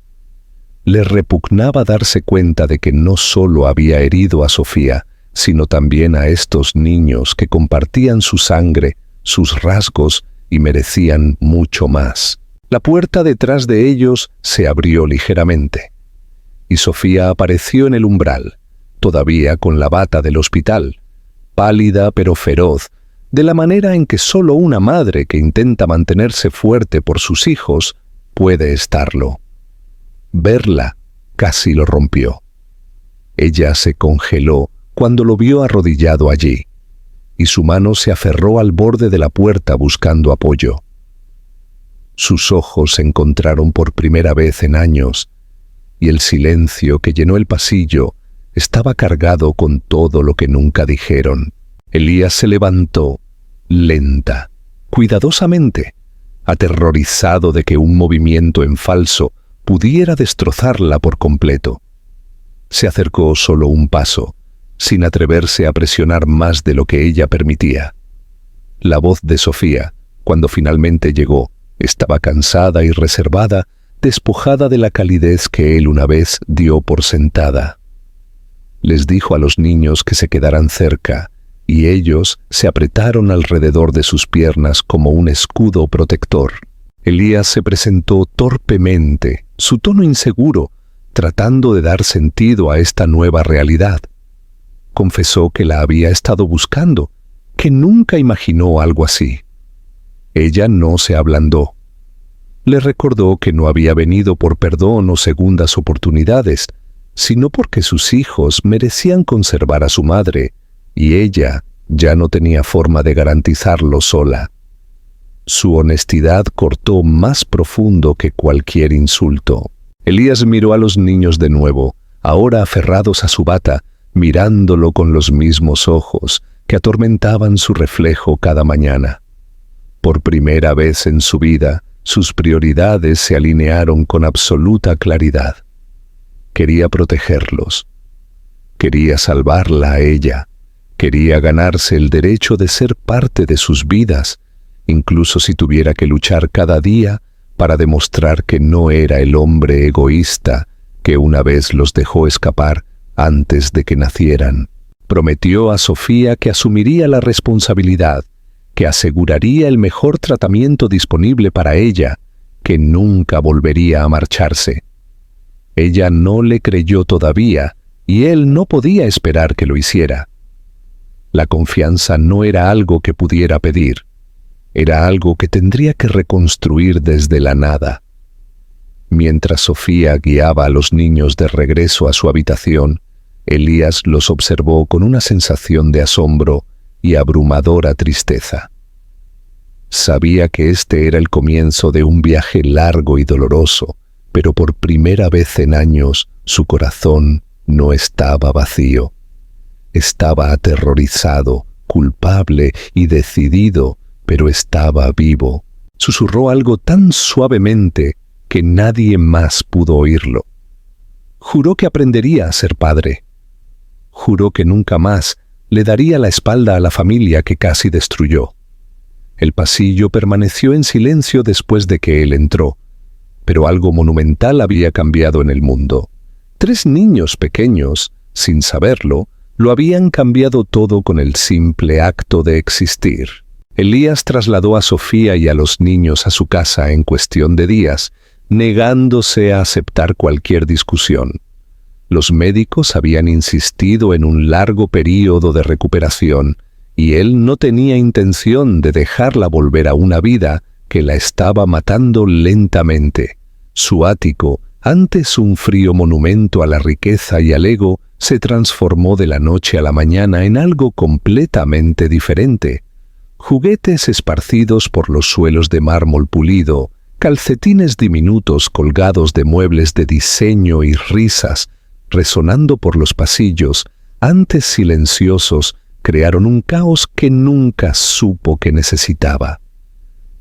Le repugnaba darse cuenta de que no solo había herido a Sofía, sino también a estos niños que compartían su sangre, sus rasgos y merecían mucho más. La puerta detrás de ellos se abrió ligeramente, y Sofía apareció en el umbral, todavía con la bata del hospital, pálida pero feroz, de la manera en que solo una madre que intenta mantenerse fuerte por sus hijos puede estarlo. Verla casi lo rompió. Ella se congeló cuando lo vio arrodillado allí, y su mano se aferró al borde de la puerta buscando apoyo. Sus ojos se encontraron por primera vez en años, y el silencio que llenó el pasillo estaba cargado con todo lo que nunca dijeron. Elías se levantó, lenta, cuidadosamente, aterrorizado de que un movimiento en falso pudiera destrozarla por completo. Se acercó solo un paso, sin atreverse a presionar más de lo que ella permitía. La voz de Sofía, cuando finalmente llegó, estaba cansada y reservada, despojada de la calidez que él una vez dio por sentada. Les dijo a los niños que se quedaran cerca, y ellos se apretaron alrededor de sus piernas como un escudo protector. Elías se presentó torpemente, su tono inseguro, tratando de dar sentido a esta nueva realidad. Confesó que la había estado buscando, que nunca imaginó algo así. Ella no se ablandó. Le recordó que no había venido por perdón o segundas oportunidades, sino porque sus hijos merecían conservar a su madre, y ella ya no tenía forma de garantizarlo sola. Su honestidad cortó más profundo que cualquier insulto. Elías miró a los niños de nuevo, ahora aferrados a su bata, mirándolo con los mismos ojos que atormentaban su reflejo cada mañana. Por primera vez en su vida, sus prioridades se alinearon con absoluta claridad. Quería protegerlos. Quería salvarla a ella. Quería ganarse el derecho de ser parte de sus vidas, incluso si tuviera que luchar cada día para demostrar que no era el hombre egoísta que una vez los dejó escapar antes de que nacieran. Prometió a Sofía que asumiría la responsabilidad, que aseguraría el mejor tratamiento disponible para ella, que nunca volvería a marcharse. Ella no le creyó todavía, y él no podía esperar que lo hiciera. La confianza no era algo que pudiera pedir, era algo que tendría que reconstruir desde la nada. Mientras Sofía guiaba a los niños de regreso a su habitación, Elías los observó con una sensación de asombro y abrumadora tristeza. Sabía que este era el comienzo de un viaje largo y doloroso, pero por primera vez en años su corazón no estaba vacío. Estaba aterrorizado, culpable y decidido, pero estaba vivo. Susurró algo tan suavemente que nadie más pudo oírlo. Juró que aprendería a ser padre. Juró que nunca más le daría la espalda a la familia que casi destruyó. El pasillo permaneció en silencio después de que él entró, pero algo monumental había cambiado en el mundo. 3 niños pequeños, sin saberlo, lo habían cambiado todo con el simple acto de existir. Elías trasladó a Sofía y a los niños a su casa en cuestión de días, negándose a aceptar cualquier discusión. Los médicos habían insistido en un largo período de recuperación, y él no tenía intención de dejarla volver a una vida que la estaba matando lentamente. Su ático, antes un frío monumento a la riqueza y al ego, se transformó de la noche a la mañana en algo completamente diferente. Juguetes esparcidos por los suelos de mármol pulido, calcetines diminutos colgados de muebles de diseño y risas, resonando por los pasillos, antes silenciosos, crearon un caos que nunca supo que necesitaba.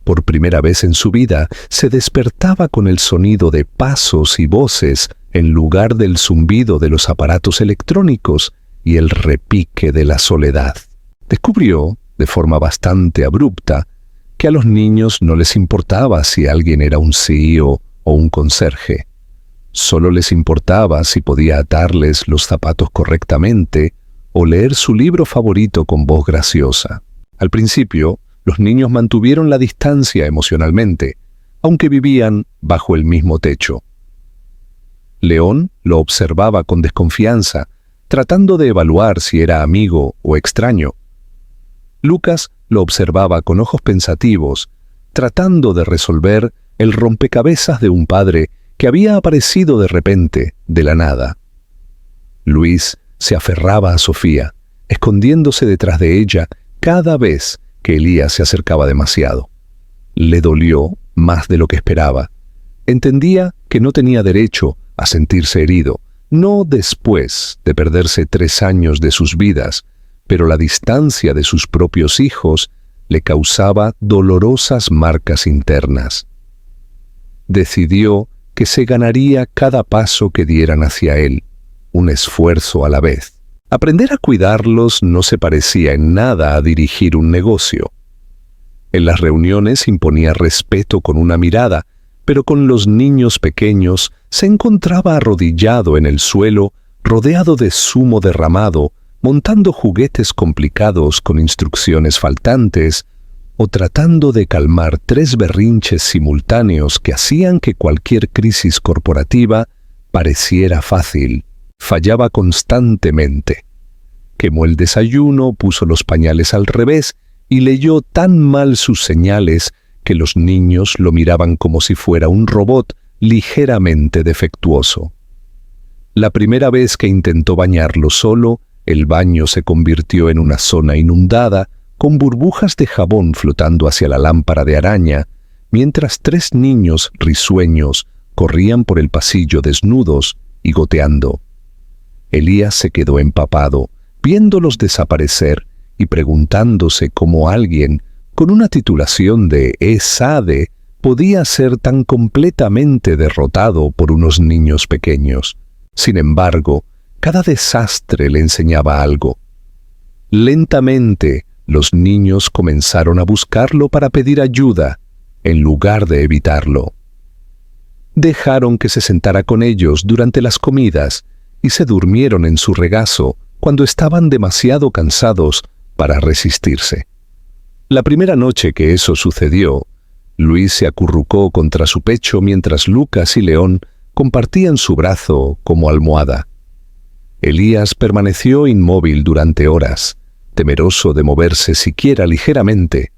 Por primera vez en su vida, se despertaba con el sonido de pasos y voces en lugar del zumbido de los aparatos electrónicos y el repique de la soledad. Descubrió, de forma bastante abrupta, que a los niños no les importaba si alguien era un CEO o un conserje. Solo les importaba si podía atarles los zapatos correctamente o leer su libro favorito con voz graciosa. Al principio, los niños mantuvieron la distancia emocionalmente, aunque vivían bajo el mismo techo. León lo observaba con desconfianza, tratando de evaluar si era amigo o extraño. Lucas lo observaba con ojos pensativos, tratando de resolver el rompecabezas de un padre que había aparecido de repente, de la nada. Luis se aferraba a Sofía, escondiéndose detrás de ella cada vez que Elías se acercaba demasiado. Le dolió más de lo que esperaba. Entendía que no tenía derecho a sentirse herido, no después de perderse 3 años de sus vidas, pero la distancia de sus propios hijos le causaba dolorosas marcas internas. Decidió que se ganaría cada paso que dieran hacia él, un esfuerzo a la vez. Aprender a cuidarlos no se parecía en nada a dirigir un negocio. En las reuniones imponía respeto con una mirada, pero con los niños pequeños se encontraba arrodillado en el suelo, rodeado de zumo derramado, montando juguetes complicados con instrucciones faltantes, o tratando de calmar 3 berrinches simultáneos que hacían que cualquier crisis corporativa pareciera fácil. Fallaba constantemente. Quemó el desayuno, puso los pañales al revés y leyó tan mal sus señales que los niños lo miraban como si fuera un robot ligeramente defectuoso. La primera vez que intentó bañarlo solo, el baño se convirtió en una zona inundada, con burbujas de jabón flotando hacia la lámpara de araña, mientras 3 niños risueños corrían por el pasillo desnudos y goteando. Elías se quedó empapado, viéndolos desaparecer y preguntándose cómo alguien, con una titulación de ESADE, podía ser tan completamente derrotado por unos niños pequeños. Sin embargo, cada desastre le enseñaba algo. Lentamente, los niños comenzaron a buscarlo para pedir ayuda, en lugar de evitarlo. Dejaron que se sentara con ellos durante las comidas y se durmieron en su regazo cuando estaban demasiado cansados para resistirse. La primera noche que eso sucedió, Luis se acurrucó contra su pecho mientras Lucas y León compartían su brazo como almohada. Elías permaneció inmóvil durante horas, temeroso de moverse siquiera ligeramente,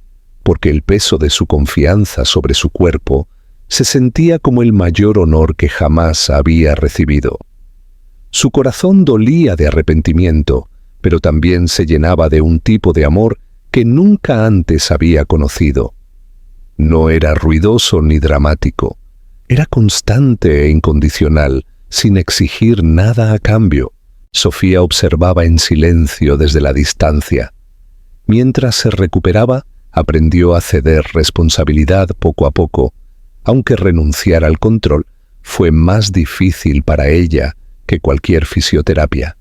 porque el peso de su confianza sobre su cuerpo se sentía como el mayor honor que jamás había recibido. Su corazón dolía de arrepentimiento, pero también se llenaba de un tipo de amor que nunca antes había conocido. No era ruidoso ni dramático, era constante e incondicional, sin exigir nada a cambio. Sofía observaba en silencio desde la distancia. Mientras se recuperaba, aprendió a ceder responsabilidad poco a poco, aunque renunciar al control fue más difícil para ella que cualquier fisioterapia.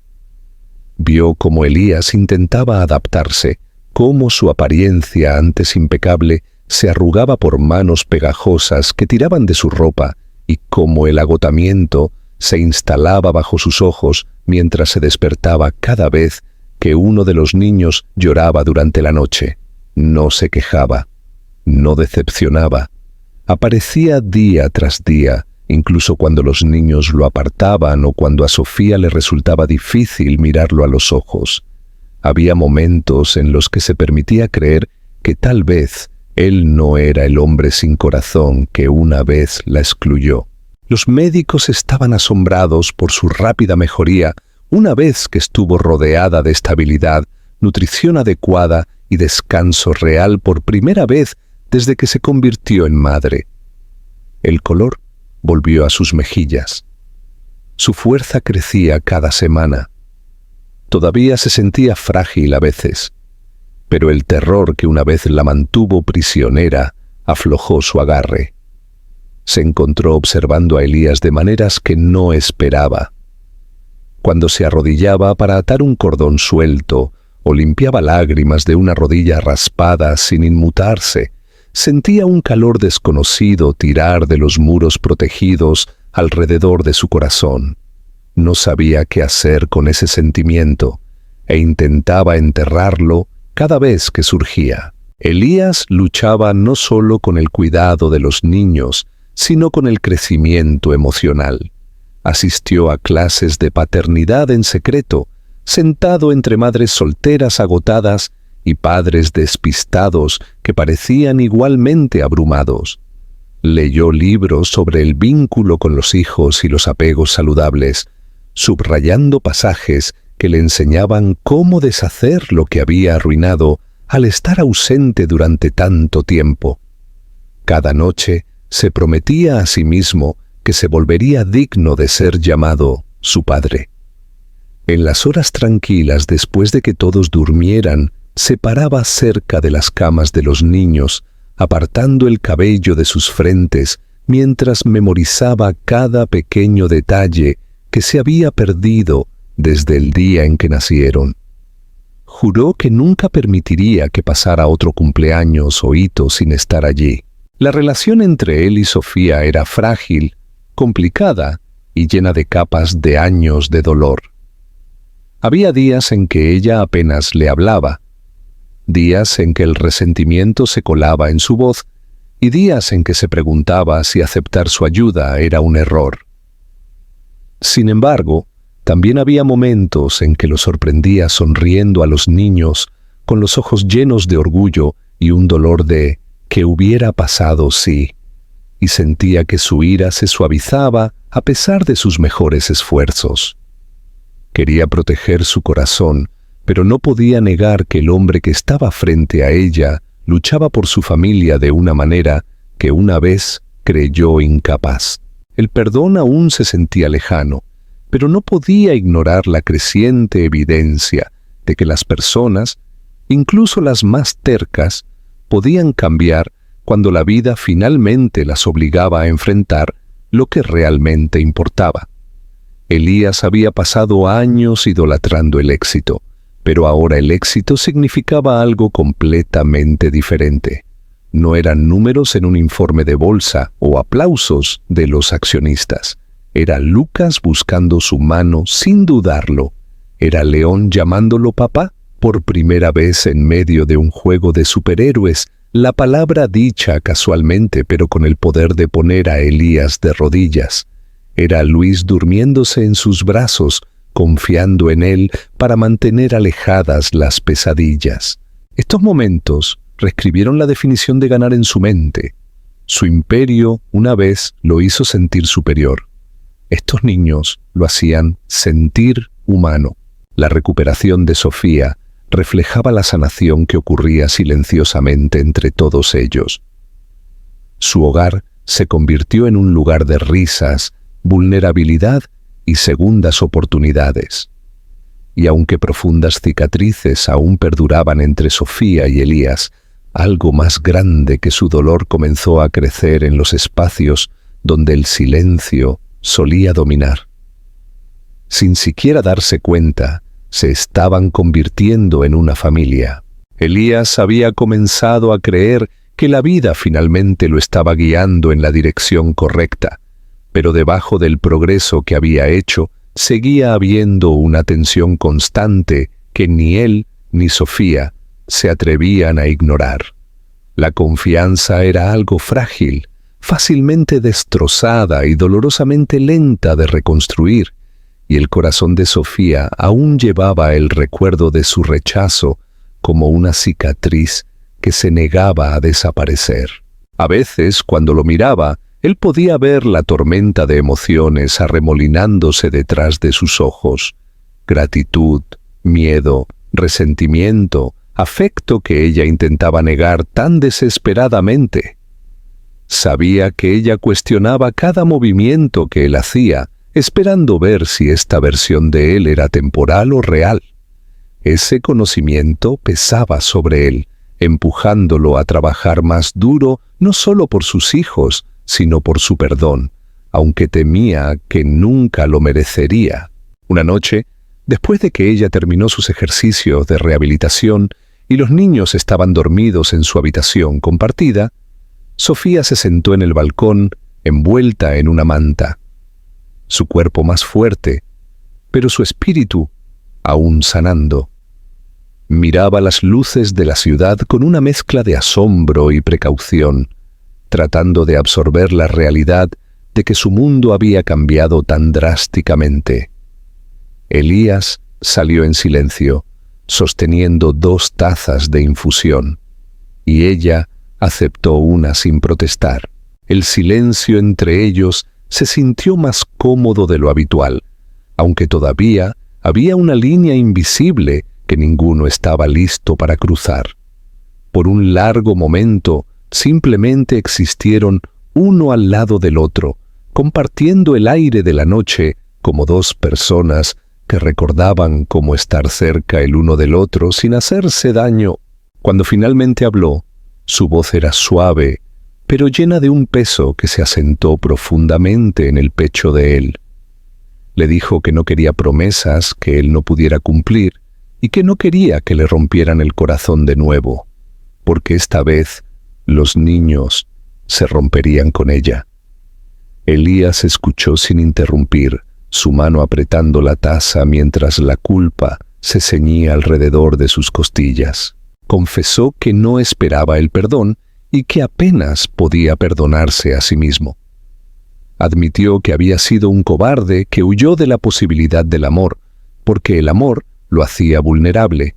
Vio cómo Elías intentaba adaptarse, cómo su apariencia antes impecable se arrugaba por manos pegajosas que tiraban de su ropa y cómo el agotamiento se instalaba bajo sus ojos mientras se despertaba cada vez que uno de los niños lloraba durante la noche. No se quejaba, no decepcionaba. Aparecía día tras día, incluso cuando los niños lo apartaban o cuando a Sofía le resultaba difícil mirarlo a los ojos. Había momentos en los que se permitía creer que tal vez él no era el hombre sin corazón que una vez la excluyó. Los médicos estaban asombrados por su rápida mejoría una vez que estuvo rodeada de estabilidad, nutrición adecuada y descanso real por primera vez desde que se convirtió en madre. El color volvió a sus mejillas. Su fuerza crecía cada semana. Todavía se sentía frágil a veces, pero el terror que una vez la mantuvo prisionera aflojó su agarre. Se encontró observando a Elías de maneras que no esperaba. Cuando se arrodillaba para atar un cordón suelto o limpiaba lágrimas de una rodilla raspada sin inmutarse, sentía un calor desconocido tirar de los muros protegidos alrededor de su corazón. No sabía qué hacer con ese sentimiento e intentaba enterrarlo cada vez que surgía. Elías luchaba no solo con el cuidado de los niños, sino con el crecimiento emocional. Asistió a clases de paternidad en secreto, sentado entre madres solteras agotadas y padres despistados que parecían igualmente abrumados. Leyó libros sobre el vínculo con los hijos y los apegos saludables, subrayando pasajes que le enseñaban cómo deshacer lo que había arruinado al estar ausente durante tanto tiempo. Cada noche se prometía a sí mismo que se volvería digno de ser llamado su padre. En las horas tranquilas después de que todos durmieran, se paraba cerca de las camas de los niños, apartando el cabello de sus frentes mientras memorizaba cada pequeño detalle que se había perdido desde el día en que nacieron. Juró que nunca permitiría que pasara otro cumpleaños o hito sin estar allí. La relación entre él y Sofía era frágil, complicada y llena de capas de años de dolor. Había días en que ella apenas le hablaba, días en que el resentimiento se colaba en su voz y días en que se preguntaba si aceptar su ayuda era un error. Sin embargo, también había momentos en que lo sorprendía sonriendo a los niños con los ojos llenos de orgullo y un dolor de «¿qué hubiera pasado si?», y sentía que su ira se suavizaba a pesar de sus mejores esfuerzos. Quería proteger su corazón, pero no podía negar que el hombre que estaba frente a ella luchaba por su familia de una manera que una vez creyó incapaz. El perdón aún se sentía lejano, pero no podía ignorar la creciente evidencia de que las personas, incluso las más tercas, podían cambiar cuando la vida finalmente las obligaba a enfrentar lo que realmente importaba. Elías había pasado años idolatrando el éxito, pero ahora el éxito significaba algo completamente diferente. No eran números en un informe de bolsa o aplausos de los accionistas. Era Lucas buscando su mano sin dudarlo. Era León llamándolo papá por primera vez en medio de un juego de superhéroes, la palabra dicha casualmente pero con el poder de poner a Elías de rodillas. Era Luis durmiéndose en sus brazos, confiando en él para mantener alejadas las pesadillas. Estos momentos reescribieron la definición de ganar en su mente. Su imperio una vez lo hizo sentir superior. Estos niños lo hacían sentir humano. La recuperación de Sofía reflejaba la sanación que ocurría silenciosamente entre todos ellos. Su hogar se convirtió en un lugar de risas, vulnerabilidad y segundas oportunidades. Y aunque profundas cicatrices aún perduraban entre Sofía y Elías, algo más grande que su dolor comenzó a crecer en los espacios donde el silencio solía dominar. sin siquiera darse cuenta, se estaban convirtiendo en una familia. Elías había comenzado a creer que la vida finalmente lo estaba guiando en la dirección correcta, pero debajo del progreso que había hecho, seguía habiendo una tensión constante que ni él ni Sofía se atrevían a ignorar. La confianza era algo frágil, fácilmente destrozada y dolorosamente lenta de reconstruir, y el corazón de Sofía aún llevaba el recuerdo de su rechazo como una cicatriz que se negaba a desaparecer. A veces, cuando lo miraba, él podía ver la tormenta de emociones arremolinándose detrás de sus ojos. Gratitud, miedo, resentimiento, afecto que ella intentaba negar tan desesperadamente. Sabía que ella cuestionaba cada movimiento que él hacía, esperando ver si esta versión de él era temporal o real. Ese conocimiento pesaba sobre él, empujándolo a trabajar más duro no solo por sus hijos, sino por su perdón, aunque temía que nunca lo merecería. Una noche, después de que ella terminó sus ejercicios de rehabilitación y los niños estaban dormidos en su habitación compartida, Sofía se sentó en el balcón, envuelta en una manta. Su cuerpo más fuerte, pero su espíritu aún sanando. Miraba las luces de la ciudad con una mezcla de asombro y precaución, tratando de absorber la realidad de que su mundo había cambiado tan drásticamente. Elías salió en silencio, sosteniendo 2 tazas de infusión, y ella aceptó una sin protestar. El silencio entre ellos se sintió más cómodo de lo habitual, aunque todavía había una línea invisible que ninguno estaba listo para cruzar. Por un largo momento, simplemente existieron uno al lado del otro, compartiendo el aire de la noche como 2 personas que recordaban cómo estar cerca el uno del otro sin hacerse daño. Cuando finalmente habló, su voz era suave, pero llena de un peso que se asentó profundamente en el pecho de él. Le dijo que no quería promesas que él no pudiera cumplir y que no quería que le rompieran el corazón de nuevo, porque esta vez los niños se romperían con ella. Elías escuchó sin interrumpir, su mano apretando la taza mientras la culpa se ceñía alrededor de sus costillas. Confesó que no esperaba el perdón y que apenas podía perdonarse a sí mismo. Admitió que había sido un cobarde que huyó de la posibilidad del amor, porque el amor lo hacía vulnerable,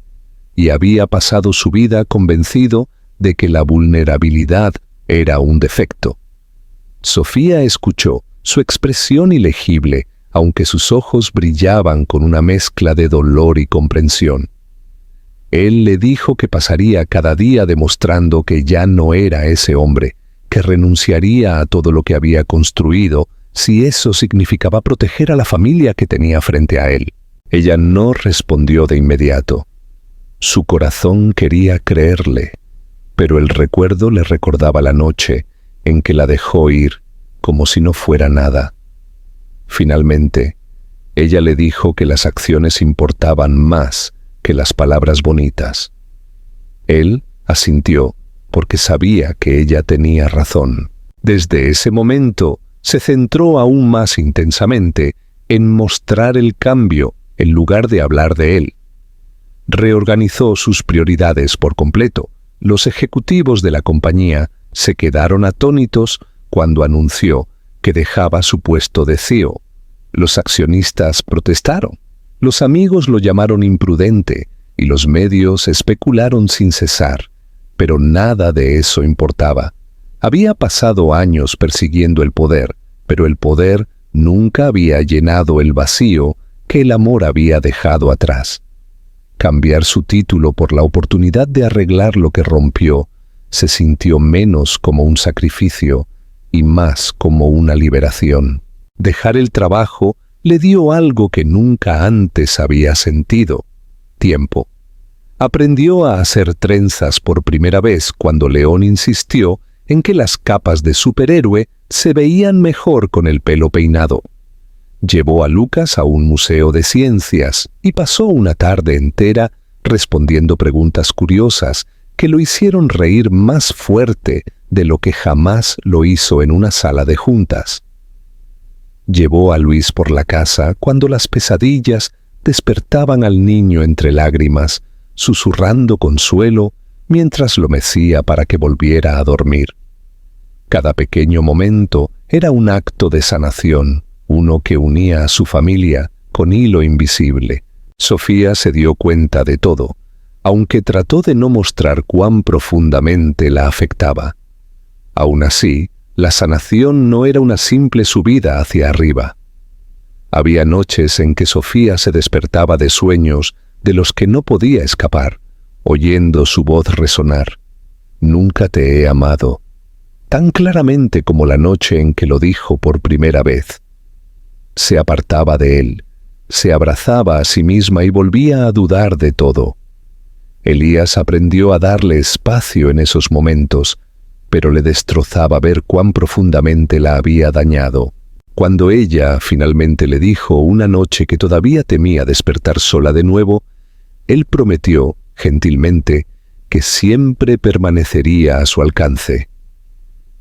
y había pasado su vida convencido de que la vulnerabilidad era un defecto. Sofía escuchó, su expresión ilegible, aunque sus ojos brillaban con una mezcla de dolor y comprensión. Él le dijo que pasaría cada día demostrando que ya no era ese hombre, que renunciaría a todo lo que había construido si eso significaba proteger a la familia que tenía frente a él. Ella no respondió de inmediato. Su corazón quería creerle, pero el recuerdo le recordaba la noche en que la dejó ir como si no fuera nada. Finalmente, ella le dijo que las acciones importaban más que las palabras bonitas. Él asintió porque sabía que ella tenía razón. Desde ese momento, se centró aún más intensamente en mostrar el cambio en lugar de hablar de él. Reorganizó sus prioridades por completo. Los ejecutivos de la compañía se quedaron atónitos cuando anunció que dejaba su puesto de CEO. Los accionistas protestaron. Los amigos lo llamaron imprudente y los medios especularon sin cesar, pero nada de eso importaba. Había pasado años persiguiendo el poder, pero el poder nunca había llenado el vacío que el amor había dejado atrás. Cambiar su título por la oportunidad de arreglar lo que rompió se sintió menos como un sacrificio y más como una liberación. Dejar el trabajo le dio algo que nunca antes había sentido: tiempo. Aprendió a hacer trenzas por primera vez cuando León insistió en que las capas de superhéroe se veían mejor con el pelo peinado. Llevó a Lucas a un museo de ciencias y pasó una tarde entera respondiendo preguntas curiosas que lo hicieron reír más fuerte de lo que jamás lo hizo en una sala de juntas. Llevó a Luis por la casa cuando las pesadillas despertaban al niño entre lágrimas, susurrando consuelo mientras lo mecía para que volviera a dormir. Cada pequeño momento era un acto de sanación, uno que unía a su familia con hilo invisible. Sofía se dio cuenta de todo, aunque trató de no mostrar cuán profundamente la afectaba. Aún así, la sanación no era una simple subida hacia arriba. Había noches en que Sofía se despertaba de sueños de los que no podía escapar, oyendo su voz resonar: «Nunca te he amado», tan claramente como la noche en que lo dijo por primera vez. Se apartaba de él, se abrazaba a sí misma y volvía a dudar de todo. Elías aprendió a darle espacio en esos momentos, pero le destrozaba ver cuán profundamente la había dañado. Cuando ella finalmente le dijo una noche que todavía temía despertar sola de nuevo, él prometió, gentilmente, que siempre permanecería a su alcance.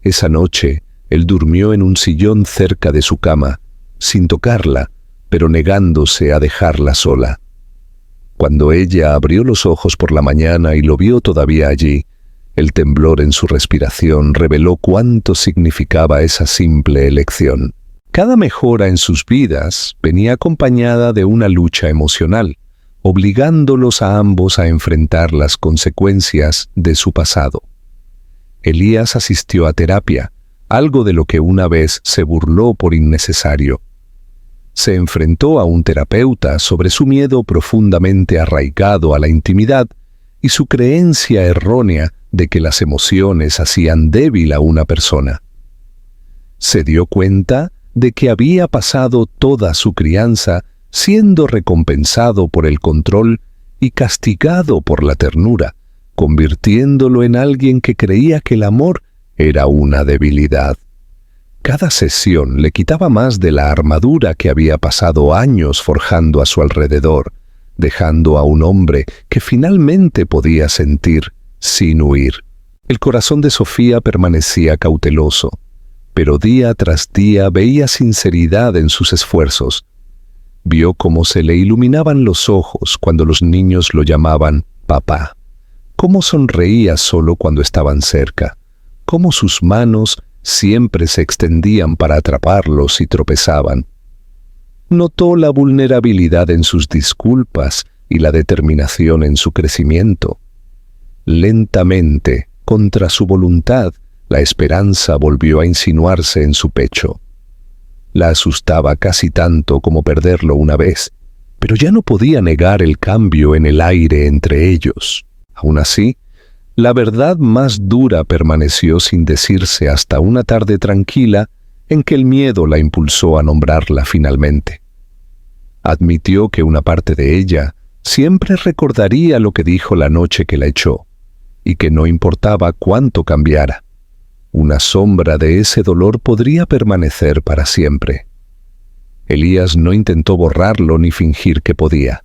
Esa noche, él durmió en un sillón cerca de su cama, sin tocarla, pero negándose a dejarla sola. Cuando ella abrió los ojos por la mañana y lo vio todavía allí, el temblor en su respiración reveló cuánto significaba esa simple elección. Cada mejora en sus vidas venía acompañada de una lucha emocional, obligándolos a ambos a enfrentar las consecuencias de su pasado. Elías asistió a terapia, algo de lo que una vez se burló por innecesario. Se enfrentó a un terapeuta sobre su miedo profundamente arraigado a la intimidad y su creencia errónea de que las emociones hacían débil a una persona. Se dio cuenta de que había pasado toda su crianza siendo recompensado por el control y castigado por la ternura, convirtiéndolo en alguien que creía que el amor era una debilidad. Cada sesión le quitaba más de la armadura que había pasado años forjando a su alrededor, dejando a un hombre que finalmente podía sentir sin huir. El corazón de Sofía permanecía cauteloso, pero día tras día veía sinceridad en sus esfuerzos. Vio cómo se le iluminaban los ojos cuando los niños lo llamaban papá, cómo sonreía solo cuando estaban cerca, cómo sus manos siempre se extendían para atraparlos y tropezaban. Notó la vulnerabilidad en sus disculpas y la determinación en su crecimiento. Lentamente, contra su voluntad, la esperanza volvió a insinuarse en su pecho. La asustaba casi tanto como perderlo una vez, pero ya no podía negar el cambio en el aire entre ellos. Aún así, la verdad más dura permaneció sin decirse hasta una tarde tranquila en que el miedo la impulsó a nombrarla finalmente. Admitió que una parte de ella siempre recordaría lo que dijo la noche que la echó, y que no importaba cuánto cambiara. Una sombra de ese dolor podría permanecer para siempre. Elías no intentó borrarlo ni fingir que podía.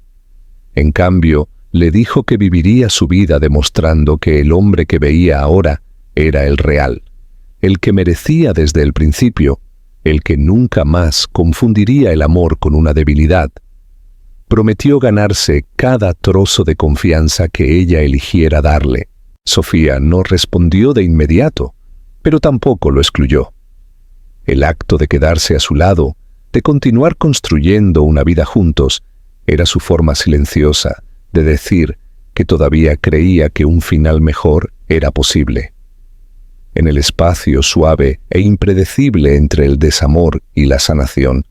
En cambio, le dijo que viviría su vida demostrando que el hombre que veía ahora era el real, el que merecía desde el principio, el que nunca más confundiría el amor con una debilidad. Prometió ganarse cada trozo de confianza que ella eligiera darle. Sofía no respondió de inmediato, pero tampoco lo excluyó. El acto de quedarse a su lado, de continuar construyendo una vida juntos, era su forma silenciosa de decir que todavía creía que un final mejor era posible. En el espacio suave e impredecible entre el desamor y la sanación,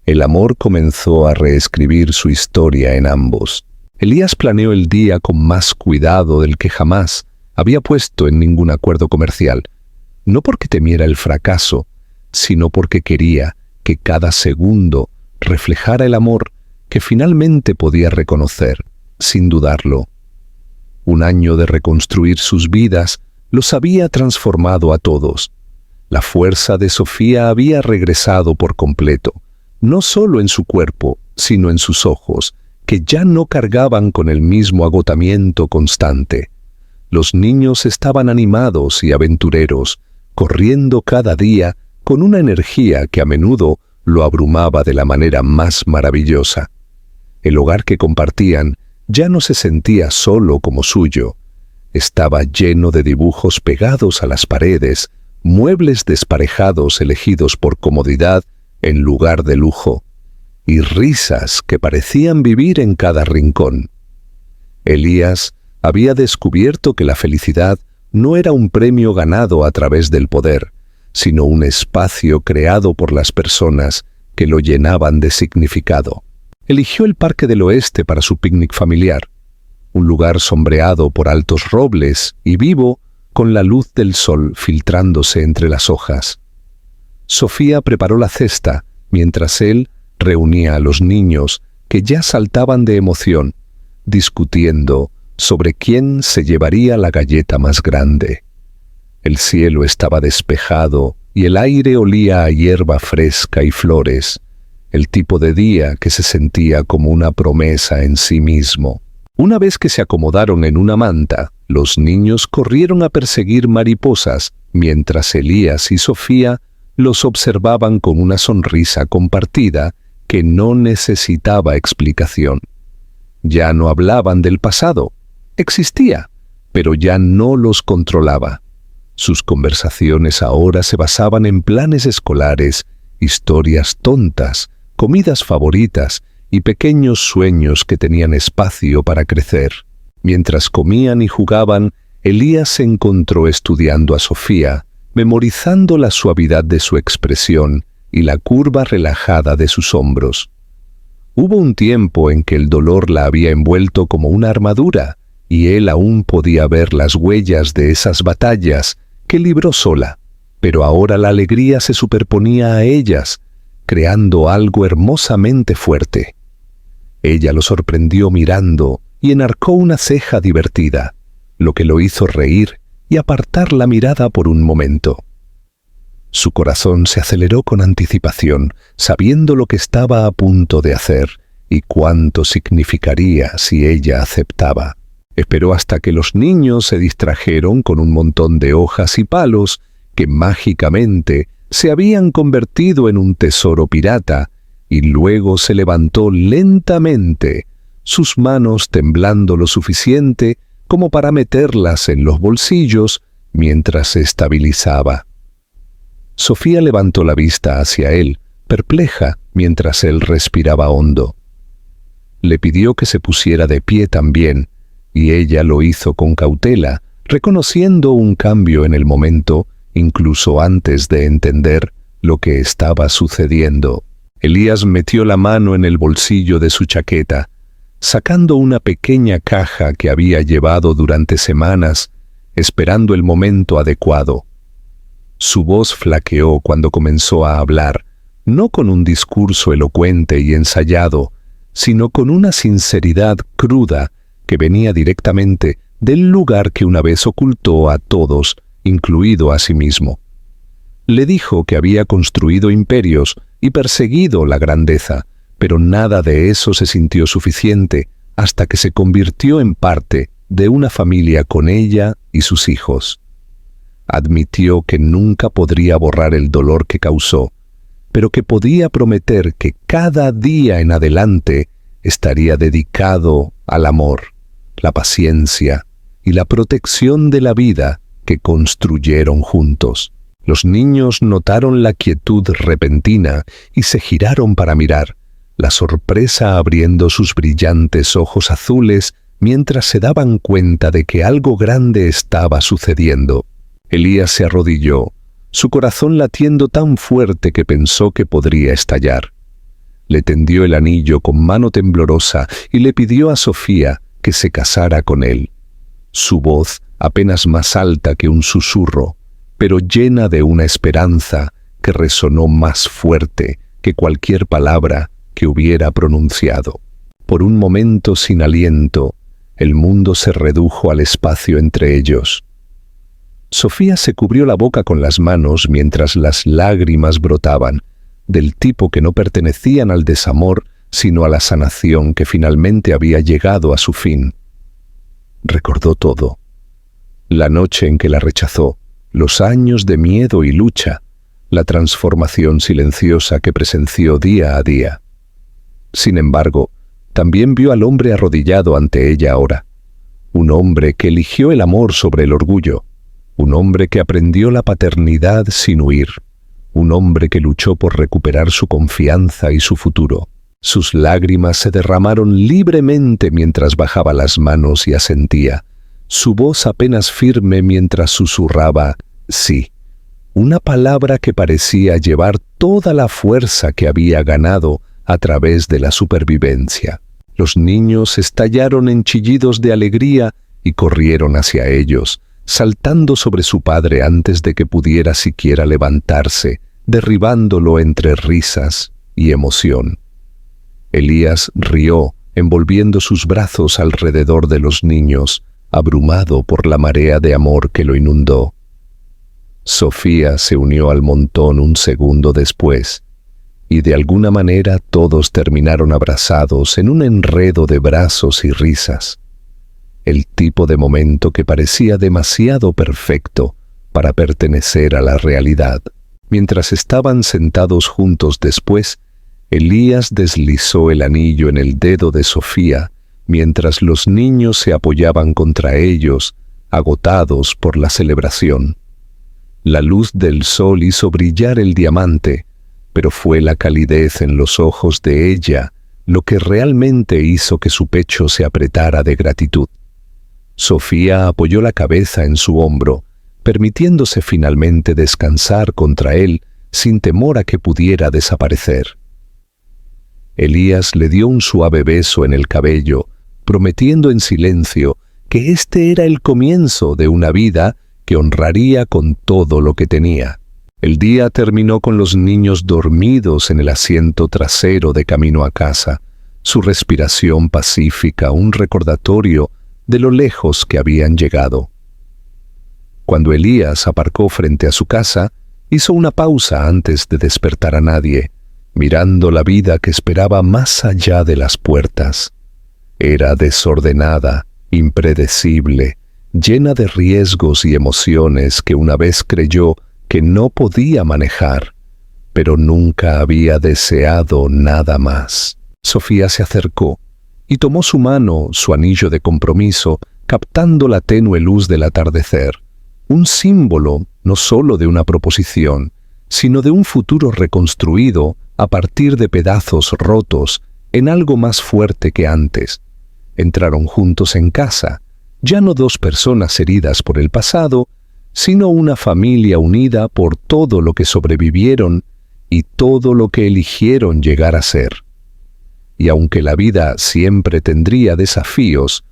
el amor comenzó a reescribir su historia en ambos. Elías planeó el día con más cuidado del que jamás había puesto en ningún acuerdo comercial, no porque temiera el fracaso, sino porque quería que cada segundo reflejara el amor que finalmente podía reconocer, sin dudarlo. Un año de reconstruir sus vidas los había transformado a todos. La fuerza de Sofía había regresado por completo, no solo en su cuerpo, sino en sus ojos, que ya no cargaban con el mismo agotamiento constante. Los niños estaban animados y aventureros, corriendo cada día con una energía que a menudo lo abrumaba de la manera más maravillosa. El hogar que compartían ya no se sentía solo como suyo. Estaba lleno de dibujos pegados a las paredes, muebles desparejados elegidos por comodidad en lugar de lujo, y risas que parecían vivir en cada rincón. Elías había descubierto que la felicidad no era un premio ganado a través del poder, sino un espacio creado por las personas que lo llenaban de significado. Eligió el Parque del Oeste para su picnic familiar, un lugar sombreado por altos robles y vivo con la luz del sol filtrándose entre las hojas. Sofía preparó la cesta mientras él reunía a los niños que ya saltaban de emoción, discutiendo sobre quién se llevaría la galleta más grande. El cielo estaba despejado y el aire olía a hierba fresca y flores, el tipo de día que se sentía como una promesa en sí mismo. Una vez que se acomodaron en una manta, los niños corrieron a perseguir mariposas, mientras Elías y Sofía los observaban con una sonrisa compartida que no necesitaba explicación. Ya no hablaban del pasado. Existía, pero ya no los controlaba. Sus conversaciones ahora se basaban en planes escolares, historias tontas, comidas favoritas y pequeños sueños que tenían espacio para crecer. Mientras comían y jugaban, Elías se encontró estudiando a Sofía, memorizando la suavidad de su expresión y la curva relajada de sus hombros. Hubo un tiempo en que el dolor la había envuelto como una armadura, y él aún podía ver las huellas de esas batallas que libró sola, pero ahora la alegría se superponía a ellas, creando algo hermosamente fuerte. Ella lo sorprendió mirando y enarcó una ceja divertida, lo que lo hizo reír y apartar la mirada por un momento. Su corazón se aceleró con anticipación, sabiendo lo que estaba a punto de hacer y cuánto significaría si ella aceptaba. Esperó hasta que los niños se distrajeron con un montón de hojas y palos que mágicamente se habían convertido en un tesoro pirata, y luego se levantó lentamente, sus manos temblando lo suficiente como para meterlas en los bolsillos mientras se estabilizaba. Sofía levantó la vista hacia él, perpleja, mientras él respiraba hondo. Le pidió que se pusiera de pie también, y ella lo hizo con cautela, reconociendo un cambio en el momento, incluso antes de entender lo que estaba sucediendo. Elías metió la mano en el bolsillo de su chaqueta, sacando una pequeña caja que había llevado durante semanas, esperando el momento adecuado. Su voz flaqueó cuando comenzó a hablar, no con un discurso elocuente y ensayado, sino con una sinceridad cruda que venía directamente del lugar que una vez ocultó a todos, incluido a sí mismo. Le dijo que había construido imperios y perseguido la grandeza, pero nada de eso se sintió suficiente hasta que se convirtió en parte de una familia con ella y sus hijos. Admitió que nunca podría borrar el dolor que causó, pero que podía prometer que cada día en adelante estaría dedicado al amor, la paciencia y la protección de la vida que construyeron juntos. Los niños notaron la quietud repentina y se giraron para mirar, la sorpresa abriendo sus brillantes ojos azules mientras se daban cuenta de que algo grande estaba sucediendo. Elías se arrodilló, su corazón latiendo tan fuerte que pensó que podría estallar. Le tendió el anillo con mano temblorosa y le pidió a Sofía que se casara con él. Su voz, apenas más alta que un susurro, pero llena de una esperanza que resonó más fuerte que cualquier palabra que hubiera pronunciado. Por un momento sin aliento, el mundo se redujo al espacio entre ellos. Sofía se cubrió la boca con las manos mientras las lágrimas brotaban, del tipo que no pertenecían al desamor, sino a la sanación que finalmente había llegado a su fin. Recordó todo: la noche en que la rechazó, los años de miedo y lucha, la transformación silenciosa que presenció día a día. Sin embargo, también vio al hombre arrodillado ante ella ahora, un hombre que eligió el amor sobre el orgullo, un hombre que aprendió la paternidad sin huir, un hombre que luchó por recuperar su confianza y su futuro. Sus lágrimas se derramaron libremente mientras bajaba las manos y asentía, su voz apenas firme mientras susurraba «sí», una palabra que parecía llevar toda la fuerza que había ganado a través de la supervivencia. Los niños estallaron en chillidos de alegría y corrieron hacia ellos, saltando sobre su padre antes de que pudiera siquiera levantarse, derribándolo entre risas y emoción. Elías rió, envolviendo sus brazos alrededor de los niños, abrumado por la marea de amor que lo inundó. Sofía se unió al montón un segundo después, y de alguna manera todos terminaron abrazados en un enredo de brazos y risas. El tipo de momento que parecía demasiado perfecto para pertenecer a la realidad. Mientras estaban sentados juntos después, Elías deslizó el anillo en el dedo de Sofía, mientras los niños se apoyaban contra ellos, agotados por la celebración. La luz del sol hizo brillar el diamante, pero fue la calidez en los ojos de ella lo que realmente hizo que su pecho se apretara de gratitud. Sofía apoyó la cabeza en su hombro, permitiéndose finalmente descansar contra él sin temor a que pudiera desaparecer. Elías le dio un suave beso en el cabello, prometiendo en silencio que este era el comienzo de una vida que honraría con todo lo que tenía. El día terminó con los niños dormidos en el asiento trasero de camino a casa, su respiración pacífica un recordatorio de lo lejos que habían llegado. Cuando Elías aparcó frente a su casa, hizo una pausa antes de despertar a nadie, mirando la vida que esperaba más allá de las puertas. Era desordenada, impredecible, llena de riesgos y emociones que una vez creyó que no podía manejar, pero nunca había deseado nada más. Sofía se acercó y tomó su mano, su anillo de compromiso, captando la tenue luz del atardecer, un símbolo no solo de una proposición, sino de un futuro reconstruido a partir de pedazos rotos en algo más fuerte que antes. Entraron juntos en casa, ya no dos personas heridas por el pasado, sino una familia unida por todo lo que sobrevivieron y todo lo que eligieron llegar a ser. Y aunque la vida siempre tendría desafíos,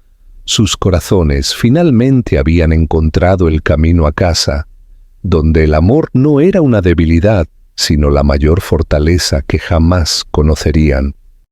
sus corazones finalmente habían encontrado el camino a casa, donde el amor no era una debilidad, sino la mayor fortaleza que jamás conocerían.